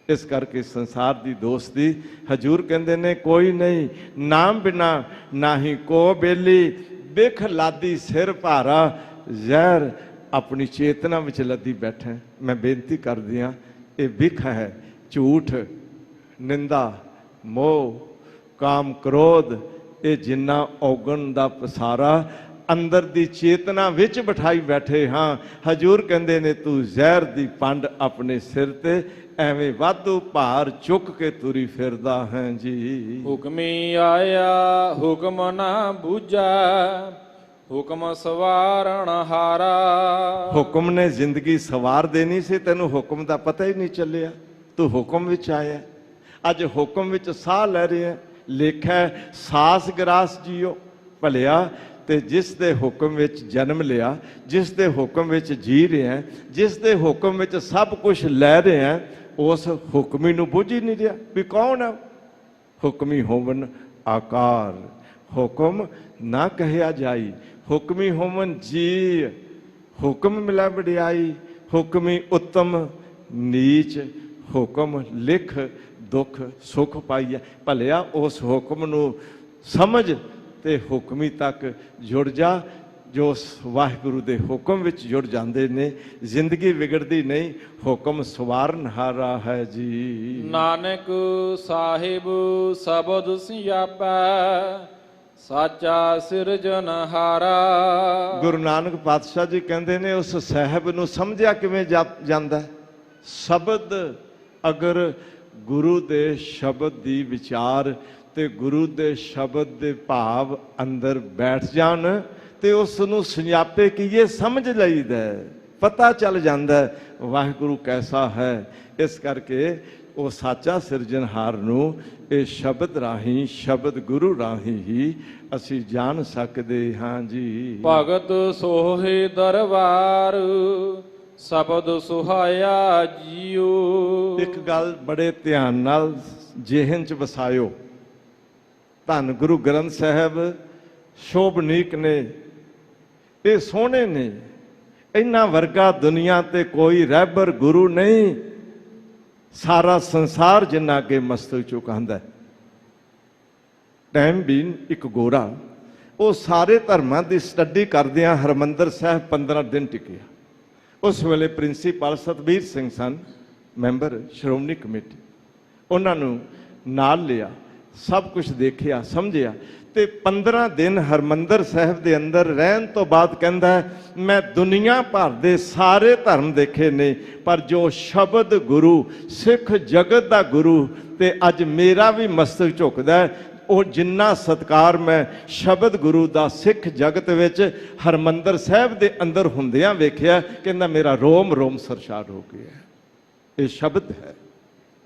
इस करके संसार की दोस्ती हजूर कहते ने कोई नहीं। नाम बिना ना ही को बेली, बिख लादी सिर भारा। जहर अपनी चेतना विच लदी बैठे। मैं बेनती कर दिया, ये बिख है, झूठ, निंदा, मोह, काम, क्रोध, ये जिन्ना औगण दा पसारा अंदर दी चेतना विच बिठाई बैठे। हाँ, हजूर कहंदे ने तू जहर दी पंड अपने सिर ते एवें वाधू भार चुक के तुरी फिरदा है जी। हुक्मी आया हुक्म ना बूझा, हुक्म सवारण हारा। हुक्म ने जिंदगी सवार देनी सी, तेनू हुक्म दा पता ही नहीं चलिया। तू हुक्म विच आया, अज हुक्म विच साह लै रहे। लिखा है सास ग्रास जियो भलिया, ते जिस दे हुक्म विच जन्म लिया, जिस दे हुक्म विच जी रहे हैं, जिस दे हुक्म विच सब कुछ लै रहे हैं, उस हुक्मी नूं बुझ ही नहीं रहा भी कौन है। हुक्मी होवन आकार, हुक्म ना कहिया जाई। हुक्मी होवन जी, हुक्म मिला वडियाई। हुक्मी उत्तम नीच, हुक्म लिख दुख सुख पाइए। भलिया उस हुक्म नूं समझ ते हुक्मी तक जुड़ जा। जो वाहिगुरु दे हुक्म विच जुड़ जाते ने, जिंदगी बिगड़ती नहीं। हुक्म सवारनहारा है जी। नानक साहिब सबद सियापा, ਸਾਚਾ ਸਿਰਜਨਹਾਰਾ। ਗੁਰੂ ਨਾਨਕ ਪਾਤਸ਼ਾਹ ਜੀ ਕਹਿੰਦੇ ਨੇ ਉਸ ਸਾਹਿਬ ਨੂੰ ਸਮਝਿਆ ਕਿਵੇਂ ਜਾਂਦਾ ਹੈ? ਸ਼ਬਦ ਅਗਰ ਗੁਰੂ ਦੇ ਸ਼ਬਦ ਦੀ ਵਿਚਾਰ ਤੇ ਗੁਰੂ ਦੇ ਸ਼ਬਦ ਦੇ ਭਾਵ ਅੰਦਰ ਬੈਠ ਜਾਣ ਤੇ ਉਸ ਨੂੰ ਸੁਣਾਪੇ ਕੀ ਇਹ ਸਮਝ ਲਈਦਾ ਹੈ, ਪਤਾ ਚੱਲ ਜਾਂਦਾ ਹੈ ਵਾਹਿਗੁਰੂ ਕੈਸਾ ਹੈ। ਇਸ ਕਰਕੇ ਉਹ ਸਾਚਾ ਸਿਰਜਣਹਾਰ ਨੂੰ ਇਹ ਸ਼ਬਦ ਰਾਹੀਂ, ਸ਼ਬਦ ਗੁਰੂ ਰਾਹੀਂ ਹੀ ਅਸੀਂ ਜਾਣ ਸਕਦੇ ਹਾਂ ਜੀ। ਭਗਤ ਸੋਹੇ ਦਰਬਾਰ ਸ਼ਬਦ ਸੁਹਾਇਆ ਜੀਓ। ਇੱਕ ਗੱਲ ਬੜੇ ਧਿਆਨ ਨਾਲ ਜਿਹਨ ਚ ਵਸਾਇਓ। ਧੰਨ ਗੁਰੂ ਗ੍ਰੰਥ ਸਾਹਿਬ ਸ਼ੋਭਨੀਕ ਨੇ, ਇਹ ਸੋਹਣੇ ਨੇ, ਇਹਨਾਂ ਵਰਗਾ ਦੁਨੀਆ ਤੇ ਕੋਈ ਰਹਿਬਰ ਗੁਰੂ ਨਹੀਂ। ਸਾਰਾ ਸੰਸਾਰ ਜਿੰਨਾ ਅੱਗੇ ਮਸਤਕ ਝੁਕਾਉਂਦਾ। ਟਾਈਮ ਬੀਨ ਇੱਕ ਗੋਰਾ, ਉਹ ਸਾਰੇ ਧਰਮਾਂ ਦੀ ਸਟੱਡੀ ਕਰਦਿਆਂ ਹਰਮੰਦਰ ਸਾਹਿਬ 15 ਦਿਨ ਟਿਕਿਆ। ਉਸ ਵੇਲੇ ਪ੍ਰਿੰਸੀਪਲ ਸਤਬੀਰ ਸਿੰਘ ਸਨ, ਮੈਂਬਰ ਸ਼੍ਰੋਮਣੀ ਕਮੇਟੀ। ਉਹਨਾਂ ਨੂੰ ਨਾਲ ਲਿਆ, ਸਭ ਕੁਝ ਦੇਖਿਆ, ਸਮਝਿਆ ਤੇ 15 ਦਿਨ ਹਰਮੰਦਰ ਸਾਹਿਬ ਦੇ ਅੰਦਰ ਰਹਿਣ ਤੋਂ ਬਾਅਦ ਕਹਿੰਦਾ ਮੈਂ ਦੁਨੀਆ ਭਰ ਦੇ ਸਾਰੇ ਧਰਮ ਦੇਖੇ ਨੇ, ਪਰ ਜੋ ਸ਼ਬਦ ਗੁਰੂ, ਸਿੱਖ ਜਗਤ ਦਾ ਗੁਰੂ ਤੇ ਅੱਜ ਮੇਰਾ ਵੀ ਮਸਤਕ ਝੁਕਦਾ, ਉਹ ਜਿੰਨਾ ਸਤਿਕਾਰ ਮੈਂ ਸ਼ਬਦ ਗੁਰੂ ਦਾ ਸਿੱਖ ਜਗਤ ਵਿੱਚ ਹਰਮੰਦਰ ਸਾਹਿਬ ਦੇ ਅੰਦਰ ਹੁੰਦਿਆਂ ਵੇਖਿਆ, ਕਹਿੰਦਾ ਮੇਰਾ ਰੋਮ ਰੋਮ ਸਰਸ਼ਾਰ ਹੋ ਗਿਆ। ਇਹ ਸ਼ਬਦ ਹੈ,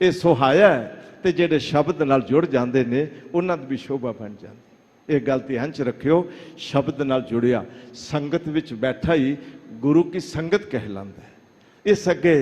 ਇਹ ਸੁਹਾਇਆ ਹੈ ਤੇ ਜਿਹੜੇ ਸ਼ਬਦ ਨਾਲ ਜੁੜ ਜਾਂਦੇ ਨੇ ਉਹਨਾਂ ਦੀ ਵੀ ਸ਼ੋਭਾ ਬਣ ਜਾਂਦੀ। ਇਹ ਗੱਲ ਧਿਆਨ ਚ ਰੱਖਿਓ, ਸ਼ਬਦ ਨਾਲ ਜੁੜਿਆ ਸੰਗਤ ਵਿੱਚ ਬੈਠਾ ਹੀ ਗੁਰੂ ਕੀ ਸੰਗਤ ਕਹਿਲਾਂਦਾ ਹੈ। ਇਸ ਅੱਗੇ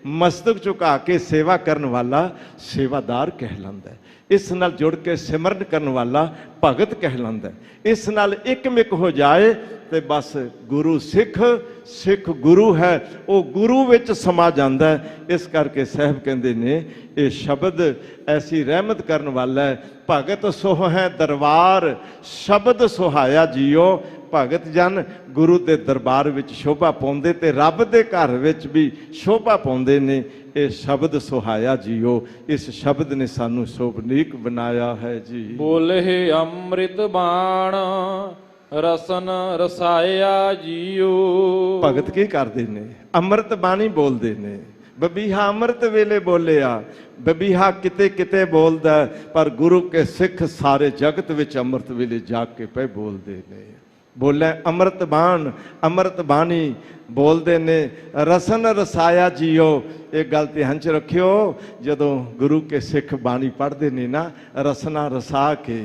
ਮਸਤਕ ਝੁਕਾ ਕੇ ਸੇਵਾ ਕਰਨ ਵਾਲਾ ਸੇਵਾਦਾਰ ਕਹਿਲਾਂਦਾ ਹੈ। ਇਸ ਨਾਲ ਜੁੜ ਕੇ ਸਿਮਰਨ ਕਰਨ ਵਾਲਾ ਭਗਤ ਕਹਿਲਾਂਦਾ ਹੈ। ਇਸ ਨਾਲ ਇੱਕਮਿਕ ਹੋ ਜਾਏ ਤੇ ਬਸ ਗੁਰੂ ਸਿੱਖ, ਸਿੱਖ ਗੁਰੂ ਹੈ, ਉਹ ਗੁਰੂ ਵਿੱਚ ਸਮਾ ਜਾਂਦਾ ਹੈ। ਇਸ ਕਰਕੇ ਸਾਹਿਬ ਕਹਿੰਦੇ ਨੇ ਇਹ ਸ਼ਬਦ ਐਸੀ ਰਹਿਮਤ ਕਰਨ ਵਾਲਾ ਹੈ। ਭਗਤ ਸੋਹ ਹੈ ਦਰਬਾਰ ਸ਼ਬਦ ਸੁਹਾਇਆ ਜੀਓ। ਭਗਤ ਜਨ ਗੁਰੂ ਦੇ ਦਰਬਾਰ ਵਿੱਚ ਸ਼ੋਭਾ ਪਾਉਂਦੇ ਤੇ ਰੱਬ ਦੇ ਘਰ ਵਿੱਚ ਵੀ ਸ਼ੋਭਾ ਪਾਉਂਦੇ ਨੇ। ਇਹ ਸ਼ਬਦ ਸੁਹਾਇਆ ਜੀਓ, ਇਸ ਸ਼ਬਦ ਨੇ ਸਾਨੂੰ ਸ਼ੋਭਨੀਕ ਬਣਾਇਆ ਹੈ ਜੀ। ਬੋਲੇ ਅੰਮ੍ਰਿਤ ਬਾਣ ਰਸਨ ਰਸਾਇਆ ਜੀਓ। ਭਗਤ ਕੀ ਕਰਦੇ ਨੇ? ਅੰਮ੍ਰਿਤ ਬਾਣੀ ਬੋਲਦੇ ਨੇ। ਬਬੀਹਾ ਅੰਮ੍ਰਿਤ ਵੇਲੇ ਬੋਲਿਆ, ਬਬੀਹਾ ਕਿਤੇ ਕਿਤੇ ਬੋਲਦਾ, ਪਰ ਗੁਰੂ ਕੇ ਸਿੱਖ ਸਾਰੇ ਜਗਤ ਵਿੱਚ ਅੰਮ੍ਰਿਤ ਵੇਲੇ ਜਾਗ ਕੇ ਪਏ ਬੋਲਦੇ ਨੇ। ਬੋਲੇ ਅੰਮ੍ਰਿਤ ਬਾਣ, ਅੰਮ੍ਰਿਤ ਬਾਣੀ ਬੋਲਦੇ ਨੇ। ਰਸਨ ਰਸਾਇਆ ਜੀਓ, ਇਹ ਗੱਲ ਧਿਆਨ ਚ ਰੱਖਿਓ। ਜਦੋਂ ਗੁਰੂ ਕੇ ਸਿੱਖ ਬਾਣੀ ਪੜ੍ਹਦੇ ਨੇ ਨਾ, ਰਸਨਾ ਰਸਾ ਕੇ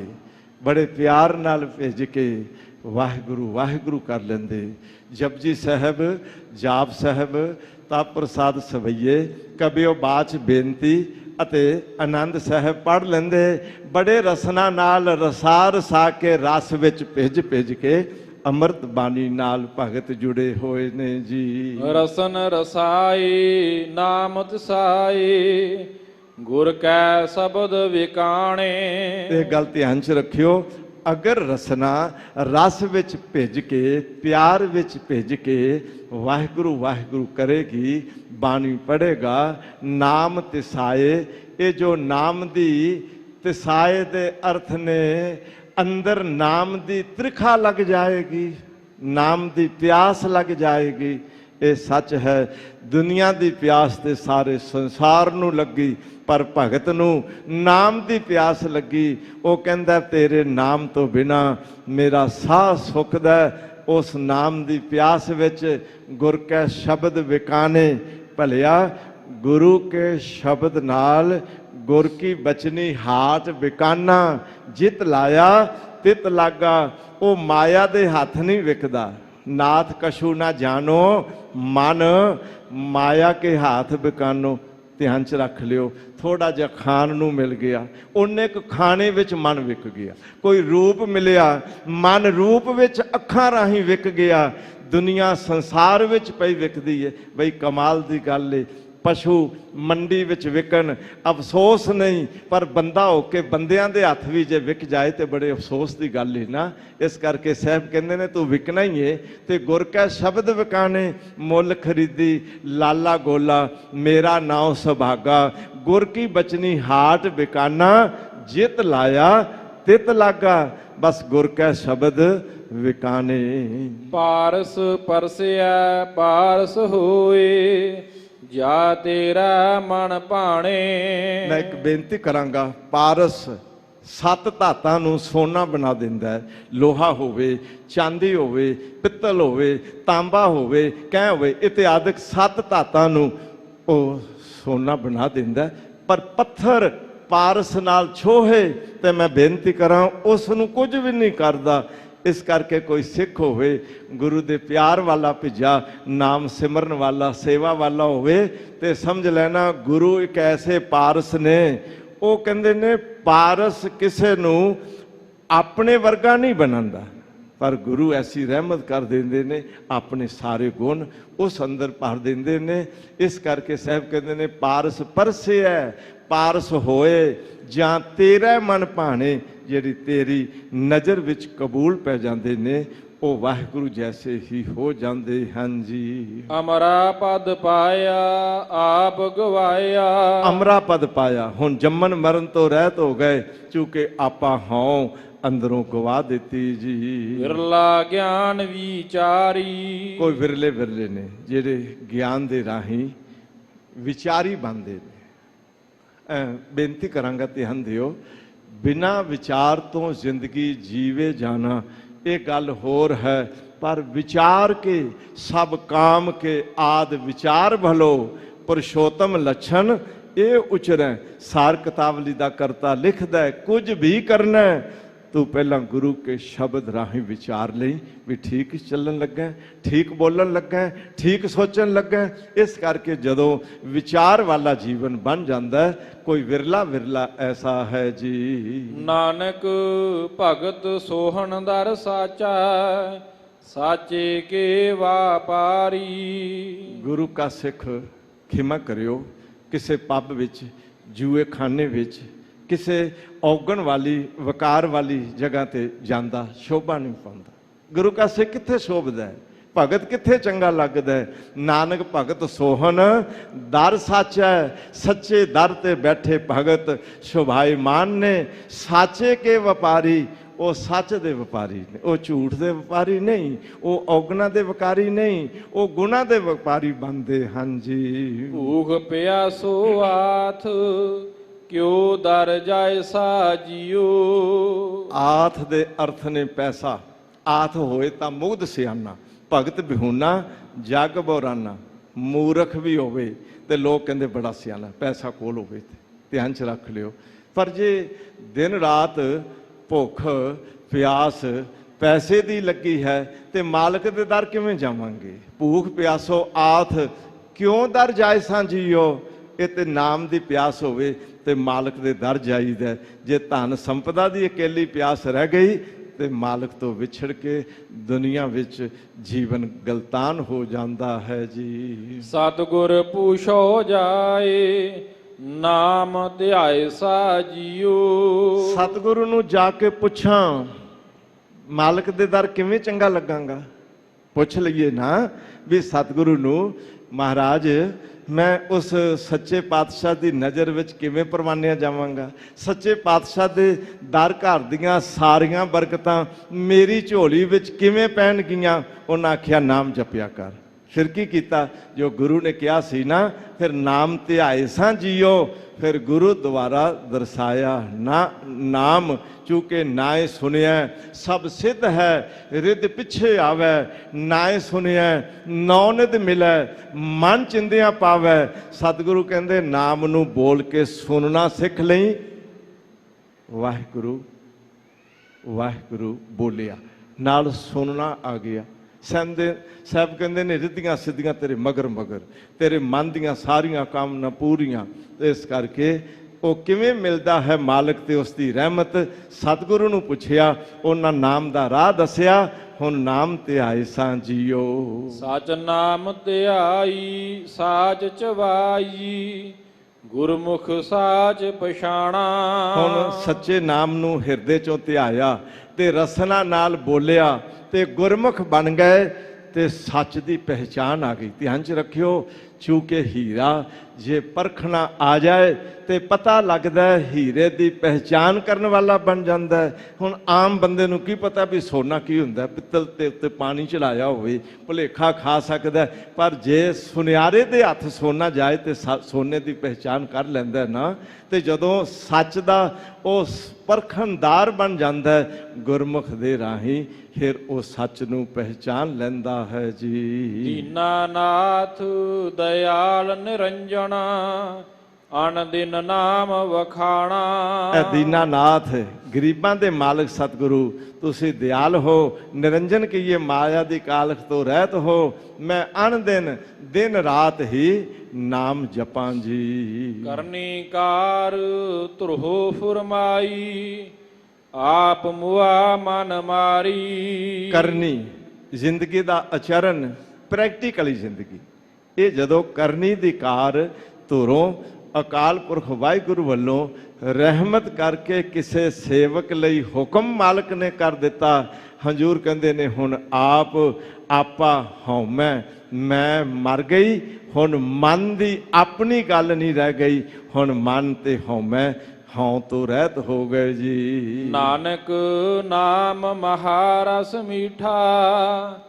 ਬੜੇ ਪਿਆਰ ਨਾਲ ਭੇਜ ਕੇ ਵਾਹਿਗੁਰੂ ਵਾਹਿਗੁਰੂ ਕਰ ਲੈਂਦੇ। ਜਪਜੀ ਸਾਹਿਬ, ਜਾਪ ਸਾਹਿਬ, ਤਪ ਪ੍ਰਸਾਦ ਸਵਈਏ, ਕਬਿਓ ਬਾਚ ਬੇਨਤੀ ਅਤੇ ਆਨੰਦ ਸਾਹਿਬ ਪੜ੍ਹ ਲੈਂਦੇ। ਬੜੇ ਰਸਨਾ ਨਾਲ ਰਸਾ ਰਸਾ ਕੇ ਰਸ ਵਿੱਚ ਭਿੱਜ ਕੇ ਅੰਮ੍ਰਿਤ ਬਾਣੀ ਨਾਲ ਭਗਤ ਜੁੜੇ ਹੋਏ ਨੇ ਜੀ। ਰਸਨ ਰਸਾਈ ਨਾਮ ਤਸਾਈ ਗੁਰ ਕੈ ਸ਼ਬਦ ਵਿਕਾਣੇ। ਇਹ ਗੱਲ ਧਿਆਨ ਚ ਰੱਖਿਓ। ਅਗਰ ਰਸਨਾ ਰਸ ਵਿੱਚ ਭਿੱਜ ਕੇ, ਪਿਆਰ ਵਿੱਚ ਭਿੱਜ ਕੇ ਵਾਹਿਗੁਰੂ ਵਾਹਿਗੁਰੂ ਕਰੇਗੀ, ਬਾਣੀ ਪੜ੍ਹੇਗਾ, ਨਾਮ ਤਿਸਾਏ। ਇਹ ਜੋ ਨਾਮ ਦੀ ਤਿਸਾਏ ਦੇ ਅਰਥ ਨੇ, ਅੰਦਰ ਨਾਮ ਦੀ ਤ੍ਰਿਖਾ ਲੱਗ ਜਾਏਗੀ, ਨਾਮ ਦੀ ਪਿਆਸ ਲੱਗ ਜਾਏਗੀ। ਇਹ ਸੱਚ ਹੈ। ਦੁਨੀਆ ਦੀ ਪਿਆਸ ਤੇ ਸਾਰੇ ਸੰਸਾਰ ਨੂੰ ਲੱਗੀ, ਪਰ ਭਗਤ ਨੂੰ ਨਾਮ ਦੀ ਪਿਆਸ ਲੱਗੀ। ਉਹ ਕਹਿੰਦਾ ਤੇਰੇ ਨਾਮ ਤੋਂ ਬਿਨਾ ਮੇਰਾ ਸਾਹ ਸੁੱਕਦਾ। ਉਸ ਨਾਮ ਦੀ ਪਿਆਸ ਵਿੱਚ ਗੁਰ ਕੈ ਸ਼ਬਦ ਵਿਕਾਨੇ। ਭਲਿਆ ਗੁਰੂ ਕੇ ਸ਼ਬਦ ਨਾਲ ਗੁਰ ਕੀ ਬਚਨੀ ਹਾਟ ਵਿਕਾਨਾ। ਜਿਤ ਲਾਇਆ ਤਿਤ ਲਾਗਾ। ਉਹ ਮਾਇਆ ਦੇ ਹੱਥ ਨਹੀਂ ਵਿਕਦਾ। ਨਾਥ ਕਛੂ ਨਾ ਜਾਣੋ ਮਨ ਮਾਇਆ ਕੇ ਹੱਥ ਵਿਕਾਨੋ। ਧਿਆਨ ਚ ਰੱਖ ਲਿਓ। ਥੋੜਾ ਜਿਹਾ ਖਾਣ ਨੂੰ ਮਿਲ ਗਿਆ, ਉਹਨੇ ਕੁ ਖਾਣੇ ਵਿੱਚ ਮਨ ਵਿਕ ਗਿਆ। ਕੋਈ ਰੂਪ ਮਿਲਿਆ, ਮਨ ਰੂਪ ਵਿੱਚ ਅੱਖਾਂ ਰਾਹੀਂ ਵਿਕ ਗਿਆ। ਦੁਨੀਆ ਸੰਸਾਰ ਵਿੱਚ ਪਈ ਵਿਕਦੀ ਹੈ। ਬਈ ਕਮਾਲ ਦੀ ਗੱਲ ਏ। ਪਸ਼ੂ ਮੰਡੀ ਵਿੱਚ ਵਿਕਣ ਅਫਸੋਸ ਨਹੀਂ, ਪਰ ਬੰਦਾ ਹੋ ਕੇ ਬੰਦਿਆਂ ਦੇ ਹੱਥ ਵੀ ਜੇ ਵਿਕ ਜਾਏ ਤੇ ਬੜੇ ਅਫਸੋਸ ਦੀ ਗੱਲ ਹੈ ਨਾ। ਇਸ ਕਰਕੇ ਸਾਹਿਬ ਕਹਿੰਦੇ ਨੇ ਤੂੰ ਵਿਕਣਾ ਹੀ ਏ ਤੇ ਗੁਰ ਕੈ ਸ਼ਬਦ ਵਿਕਾਣੇ। ਮੁੱਲ ਖਰੀਦੀ ਲਾਲਾ ਗੋਲਾ, ਮੇਰਾ ਨਾਉ ਸੁਭਾਗਾ। ਗੁਰ ਕੀ ਬਚਨੀ ਹਾਟ ਵਿਕਾਨਾ। ਜਿਤ ਲਾਇਆ ਤਿਤ ਲਾਗਾ। बस गुर कै शब्द विकाने। ਪਾਰਸ ਪਰਸਿਆ ਪਾਰਸ ਹੋਏ, ਜਾ ਤੇਰਾ ਮਨ ਭਾਣੇ। मैं एक बेनती करांगा, पारस सत्त धातां नूं सोना बना दिंदा है। लोहा होवे, चांदी होवे, पित्तल होवे, तांबा होवे, कैं होवे, इत्यादिक सत्त धातां नूं ओ सोना बना दिंदा है। पर पत्थर पारस नाल छोहे ते मैं बेनती करां उस नूं कुਝ भी नहीं करदा। इस करके कोई सिख होवे गुरु दे प्यार वाला भिजा, नाम सिमरन वाला, सेवा वाला होवे ते समझ लेना गुरु एक ऐसे पारस ने। ਉਹ ਕਹਿੰਦੇ ਨੇ ਪਾਰਸ ਕਿਸੇ ਨੂੰ ਆਪਣੇ ਵਰਗਾ ਨਹੀਂ ਬਣਾਉਂਦਾ, ਪਰ ਗੁਰੂ ਐਸੀ ਰਹਿਮਤ ਕਰ ਦਿੰਦੇ ਨੇ, ਆਪਣੇ ਸਾਰੇ ਗੁਣ ਉਸ ਅੰਦਰ ਭਰ ਦਿੰਦੇ ਨੇ। ਇਸ ਕਰਕੇ ਸਾਹਿਬ ਕਹਿੰਦੇ ਨੇ ਪਾਰਸ ਪਰਸਿਆ ਪਾਰਸ ਹੋਏ, ਜਾਂ ਤੇਰਾ ਮਨ ਭਾਣੇ। ਜਿਹੜੀ ਤੇਰੀ ਨਜ਼ਰ ਵਿੱਚ ਕਬੂਲ ਪੈ ਜਾਂਦੇ ਨੇ ਉਹ ਵਾਹਿਗੁਰੂ ਜੈਸੇ ਹੀ ਹੋ ਜਾਂਦੇ ਹਨ ਜੀ। ਅਮਰਾ ਪਦ ਪਾਇਆ ਆਪ ਗਵਾਇਆ। ਅਮਰਾ ਪਦ ਪਾਇਆ, ਹੁਣ ਜੰਮਣ ਮਰਨ ਤੋਂ ਰਹਿਤ ਹੋ ਗਏ, ਚੂੰਕਿ ਆਪਾਂ ਹਉ ਅੰਦਰੋਂ ਗਵਾ ਦਿੱਤੀ ਜੀ। ਵਿਰਲਾ ਗਿਆਨ ਵਿਚਾਰੀ। ਕੋਈ ਵਿਰਲੇ ਵਿਰਲੇ ਨੇ ਜਿਹੜੇ ਗਿਆਨ ਦੇ ਰਾਹੀਂ ਵਿਚਾਰੀ ਬਣਦੇ ਨੇ। ਬੇਨਤੀ ਕਰਾਂਗਾ ਧਿਆਨ ਦਿਓ, ਬਿਨਾਂ ਵਿਚਾਰ ਤੋਂ ਜ਼ਿੰਦਗੀ ਜੀਵੇ ਜਾਣਾ ਇਹ ਗੱਲ ਹੋਰ ਹੈ, पर विचार के सब काम के आद विचार भलो, पुरुषोत्तम लक्षण ये उचरै। सार किताबली दा करता लिखदा है, कुछ भी करना है तू पहला गुरु के शब्द राही विचार लई भी ठीक चलन लगा, ठीक बोलन लगा, ठीक सोचन लगा। इस करके जदों विचार वाला जीवन बन जाता है, कोई विरला विरला ऐसा है जी। नानक भगत सोहन दर साचा, साचे के वापारी। गुरु का सिख खिमा करियो, किसे पब विच, जूए खाने विच, किसे औगण वाली वकार वाली जगह ते जांदा शोभा नहीं पाउंदा। गुरु का सिख कित्थे शोभदा है, भगत कित्थे चंगा लगदा है। नानक भगत सोहन दर साचा है, सच्चे दर ते बैठे भगत शोभाईमान ने। साचे के व्यापारी, वो सच दे व्यापारी ने, वो झूठ दे व्यापारी नहीं, वो औगणा दे व्यापारी नहीं, वो गुणा दे व्यापारी बनते हैं जी। भूख प्यासो आथ, क्यों दर जाए सा जियो। आथ दे अर्थ ने पैसा, आथ होए तां मुग्ध सियाना, भगत बिहूना जग बोराना। मूर्ख भी होवे ते लोग कहंदे बड़ा सियाना, पैसा कोल होवे ते ध्यान च रख लियो। पर जे दिन रात भुख प्यास पैसे दी लगी है ते मालिक दे दर किवें जावांगे। भूख प्यासो आथ क्यों दर जाए सां जियो। ये ते नाम दी प्यास होवे ते मालिक दे दर जाईदा। जे धन संपदा दी अकेली प्यास रह गई ते मालिक तो विछड़ के दुनिया विच जीवन गलतान हो जाता है जी। सतगुर पूछो जाए, नाम ध्याए सा जियो। सतगुरु नूं जाके पुछां, मालिक दे दर किवें चंगा लगांगा। पुछ लईए ना भी सतगुरु नूं, महाराज मैं उस सच्चे पातशाह की नज़र विच किवें परवानिया जावांगा। सच्चे पातशाह दे दर घर दियां सारियां बरकतां मेरी झोली विच किवें पैण गियां। उन्हां आखिया नाम जपिया कर। फिर की कीता, जो गुरु ने कहा सी ना, फिर नाम ध्याए सां जियो। फिर गुरु द्वारा दर्शाया ना नाम, चूंकि नाए सुनिया सब सिद्ध है, रिद पिछे आवे। नाए सुनिया नौ निध मिले, मन चिंदियां पावे। सतगुरु कहंदे नाम नूं बोल के सुनना सिख लई। वाहिगुरु वाहिगुरु बोलिया, नाल सुनना आ गया। साहब कहते ने रिद्धियां सिद्धियां तेरे मगर मगर, तेरे मन दियां सारियां कामना पूरियां। इस करके वो किवें मिलता है मालिक ते उसकी रहमत। सतगुरु नूं पुछया, उन्हां नाम दा राह दसिया। हुण नाम ध्याए सां जियो। सच नाम ध्याई साच चवाई, गुरमुख साच पछाणा। हुण सच्चे नाम नूं हिरदे चों ध्याया ते रसना नाल बोलिया ते गुरमुख बन गए ते सच की पहचान आ गई। ध्यान च रखियो, चूंकि हीरा ਜੇ ਪਰਖਣਾ ਆ ਜਾਏ ਤੇ ਪਤਾ ਲੱਗਦਾ ਹੈ, ਹੀਰੇ ਦੀ ਪਹਿਚਾਨ ਕਰਨ ਵਾਲਾ ਬਣ ਜਾਂਦਾ ਹੈ। ਹੁਣ ਆਮ ਬੰਦੇ ਨੂੰ ਕੀ ਪਤਾ ਵੀ ਸੋਨਾ ਕੀ ਹੁੰਦਾ, ਪਿੱਤਲ ਦੇ ਉੱਤੇ ਪਾਣੀ ਚੜਾਇਆ ਹੋਵੇ ਭੁਲੇਖਾ ਖਾ ਸਕਦਾ ਹੈ। ਪਰ ਜੇ ਸੁਨਿਆਰੇ ਦੇ ਹੱਥ ਸੋਨਾ ਜਾਏ ਤੇ ਸੋਨੇ ਦੀ ਪਹਿਚਾਨ ਕਰ ਲੈਂਦਾ ਹੈ ਨਾ, ਤੇ ਜਦੋਂ ਸੱਚ ਦਾ ਉਹ ਪਰਖਣਦਾਰ ਬਣ ਜਾਂਦਾ ਹੈ ਗੁਰਮੁਖ ਦੇ ਰਾਹੀਂ, ਫਿਰ ਉਹ ਸੱਚ ਨੂੰ ਪਹਿਚਾਨ ਲੈਂਦਾ ਹੈ ਜੀ। ਦੀਨਾਨਾਥ ਦਇਆਲ ਨਿਰੰਜਨਾ, ਅਨ ਦਿਨ ਨਾਮ ਵਖਾਣਾ। ਇਹ ਦੀਨਾਨਾਥ ਗਰੀਬਾਂ ਦੇ ਮਾਲਕ ਸਤਿਗੁਰੂ, ਤੁਸੀਂ ਦਿਆਲ ਹੋ, ਨਿਰੰਜਨ ਕਹੀਏ ਮਾਇਆ ਦੀ ਕਾਲਖ ਤੋਂ ਰਹਿਤ ਹੋ। ਮੈਂ ਅਣ ਦਿਨ ਦਿਨ ਰਾਤ ਹੀ ਨਾਮ ਜਪਾਂ ਜੀ। ਕਰਨੀ ਕਾਰ ਧੁਰੋ ਫੁਰਮਾਈ, ਆਪ ਮੁਆ ਮਨ ਮਾਰੀ। ਕਰਨੀ ਜ਼ਿੰਦਗੀ ਦਾ ਆਚਰਣ, ਪ੍ਰੈਕਟੀਕਲੀ ਜ਼ਿੰਦਗੀ। ਇਹ ਜਦੋਂ ਕਰਨੀ ਦੀ ਕਾਰ ਧੁਰੋਂ ਅਕਾਲ ਪੁਰਖ ਵਾਹਿਗੁਰੂ ਵੱਲੋਂ ਰਹਿਮਤ ਕਰਕੇ ਕਿਸੇ ਸੇਵਕ ਲਈ ਹੁਕਮ ਮਾਲਕ ਨੇ ਕਰ ਦਿੱਤਾ। ਹਜ਼ੂਰ ਕਹਿੰਦੇ ਨੇ ਹੁਣ ਆਪ ਆਪਾ ਹਉਮੈ ਮੈਂ ਮਰ ਗਈ, ਹੁਣ ਮਨ ਦੀ ਆਪਣੀ ਗੱਲ ਨਹੀਂ ਰਹਿ ਗਈ, ਹੁਣ ਮਨ ਤੇ ਹਉਮੈ ਹਉ ਤੋਂ ਰਹਿਤ ਹੋ ਗਏ ਜੀ। ਨਾਨਕ ਨਾਮ ਮਹਾਰਸ ਮੀਠਾ,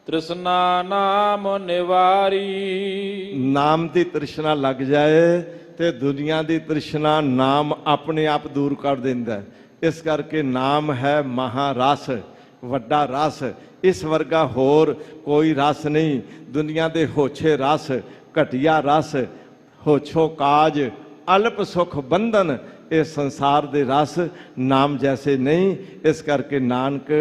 ਤ੍ਰਿਸ਼ਨਾ ਨਾਮ ਨਿਵਾਰੀ। ਨਾਮ ਦੀ ਤ੍ਰਿਸ਼ਨਾ ਲੱਗ ਜਾਏ ਤੇ ਦੁਨੀਆ ਦੀ ਤ੍ਰਿਸ਼ਨਾ ਨਾਮ ਆਪਣੇ ਆਪ ਦੂਰ ਕਰ ਦਿੰਦਾ ਹੈ। ਇਸ ਕਰਕੇ ਨਾਮ ਹੈ ਮਹਾਰਸ, ਵੱਡਾ ਰਸ। ਇਸ ਵਰਗਾ ਹੋਰ ਕੋਈ ਰਸ ਨਹੀਂ। ਦੁਨੀਆ ਦੇ ਹੋਛੇ ਰਸ, ਘਟੀਆ ਰਸ, ਹੋਛੋ ਕਾਜ, ਅਲਪ ਸੁਖ ਬੰਧਨ, ਇਹ ਸੰਸਾਰ ਦੇ ਰਸ ਨਾਮ ਜੈਸੇ ਨਹੀਂ। ਇਸ ਕਰਕੇ ਨਾਨਕ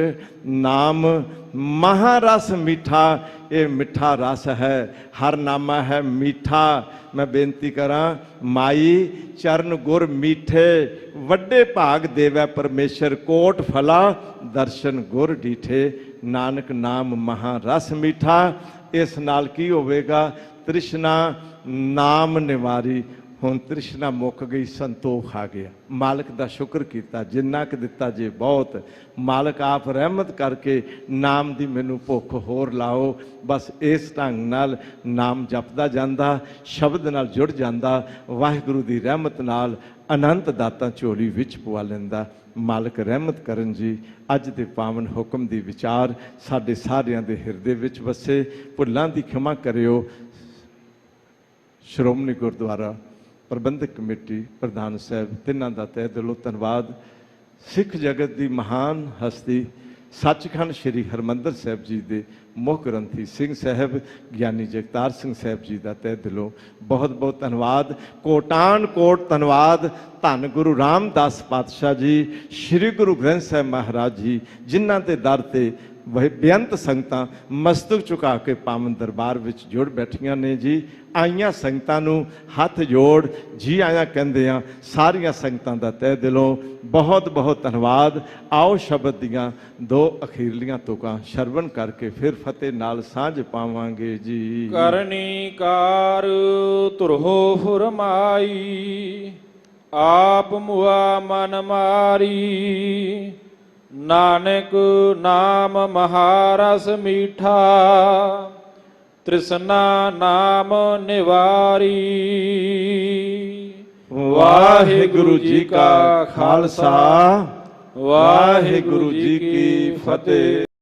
ਨਾਮ ਮਹਾਰਸ ਮਿੱਠਾ, ਇਹ ਮਿੱਠਾ ਰਸ ਹੈ। ਹਰ ਨਾਮਾ ਹੈ ਮਿੱਠਾ। ਮੈਂ ਬੇਨਤੀ ਕਰਾਂ, ਮਾਈ ਚਰਨ ਗੁਰ ਮੀਠੇ, ਵੱਡੇ ਭਾਗ ਦੇਵੈ ਪਰਮੇਸ਼ਰ, ਕੋਟ ਫਲਾ ਦਰਸ਼ਨ ਗੁਰ ਡੀਠੇ। ਨਾਨਕ ਨਾਮ ਮਹਾਰਸ ਮਿੱਠਾ। ਇਸ ਨਾਲ ਕੀ ਹੋਵੇਗਾ? ਤ੍ਰਿਸ਼ਨਾ ਨਾਮ ਨਿਵਾਰੀ। ਹੁਣ ਤ੍ਰਿਸ਼ਨਾ ਮੁੱਕ ਗਈ, ਸੰਤੋਖ ਆ ਗਿਆ। ਮਾਲਕ ਦਾ ਸ਼ੁਕਰ ਕੀਤਾ, ਜਿੰਨਾ ਕੁ ਦਿੱਤਾ ਜੇ ਬਹੁਤ। ਮਾਲਕ ਆਪ ਰਹਿਮਤ ਕਰਕੇ ਨਾਮ ਦੀ ਮੈਨੂੰ ਭੁੱਖ ਹੋਰ ਲਾਓ। ਬਸ ਇਸ ਢੰਗ ਨਾਲ ਨਾਮ ਜਪਦਾ ਜਾਂਦਾ, ਸ਼ਬਦ ਨਾਲ ਜੁੜ ਜਾਂਦਾ, ਵਾਹਿਗੁਰੂ ਦੀ ਰਹਿਮਤ ਨਾਲ ਅਨੰਤ ਦਾਤਾਂ ਝੋਲੀ ਵਿੱਚ ਪਵਾ ਲੈਂਦਾ। ਮਾਲਕ ਰਹਿਮਤ ਕਰਨ ਜੀ। ਅੱਜ ਦੇ ਪਾਵਨ ਹੁਕਮ ਦੀ ਵਿਚਾਰ ਸਾਡੇ ਸਾਰਿਆਂ ਦੇ ਹਿਰਦੇ ਵਿੱਚ ਵਸੇ। ਭੁੱਲਾਂ ਦੀ ਖਿਮਾ ਕਰਿਓ। ਸ਼੍ਰੋਮਣੀ ਗੁਰਦੁਆਰਾ ਪ੍ਰਬੰਧਕ ਕਮੇਟੀ ਪ੍ਰਧਾਨ ਸਾਹਿਬ, ਤਿੰਨਾਂ ਦਾ ਤਹਿ ਦਿਲੋਂ ਧੰਨਵਾਦ। ਸਿੱਖ ਜਗਤ ਦੀ ਮਹਾਨ ਹਸਤੀ ਸੱਚਖੰਡ ਸ੍ਰੀ ਹਰਿਮੰਦਰ ਸਾਹਿਬ ਜੀ ਦੇ ਮੁੱਖ ਗ੍ਰੰਥੀ ਸਿੰਘ ਸਾਹਿਬ ਗਿਆਨੀ ਜਗਤਾਰ ਸਿੰਘ ਸਾਹਿਬ ਜੀ ਦਾ ਤਹਿ ਦਿਲੋਂ ਬਹੁਤ ਬਹੁਤ ਧੰਨਵਾਦ। ਕੋਟਾਨ ਕੋਟ ਧੰਨਵਾਦ। ਧੰਨ ਗੁਰੂ ਰਾਮਦਾਸ ਪਾਤਸ਼ਾਹ ਜੀ, ਸ੍ਰੀ ਗੁਰੂ ਗ੍ਰੰਥ ਸਾਹਿਬ ਮਹਾਰਾਜ ਜੀ, ਜਿਨ੍ਹਾਂ ਦੇ ਦਰ ਤੇ ਬੇਅੰਤ ਸੰਗਤਾਂ ਮਸਤਕ ਝੁਕਾ ਕੇ ਪਾਵਨ ਦਰਬਾਰ ਵਿੱਚ ਜੁੜ ਬੈਠੀਆਂ ਨੇ ਜੀ। ਆਈਆਂ ਸੰਗਤਾਂ ਨੂੰ ਹੱਥ ਜੋੜ ਜੀ ਆਇਆਂ ਕਹਿੰਦੇ ਆ। ਸਾਰੀਆਂ ਸੰਗਤਾਂ ਦਾ ਤਹਿ ਦਿਲੋਂ ਬਹੁਤ ਬਹੁਤ ਧੰਨਵਾਦ। ਆਓ ਸ਼ਬਦ ਦੀਆਂ ਦੋ ਅਖੀਰਲੀਆਂ ਤੁਕਾਂ ਸ਼ਰਵਣ ਕਰਕੇ ਫਿਰ ਫਤਿਹ ਨਾਲ ਸਾਂਝ ਪਾਵਾਂਗੇ ਜੀ। ਕਰਨੀ ਕਾਰ ਧੁਰੋ ਫੁਰਮਾਈ, ਆਪ ਮੁਆ ਮਨ ਮਾਰੀ। ਨਾਨਕ ਨਾਮ ਮਹਾਰਸ ਮੀਠਾ, ਤ੍ਰਿਸ਼ਨਾ ਨਾਮ ਨਿਵਾਰੀ। ਵਾਹਿਗੁਰੂ ਜੀ ਕਾ ਖਾਲਸਾ, ਵਾਹਿਗੁਰੂ ਜੀ ਕੀ ਫਤਿਹ।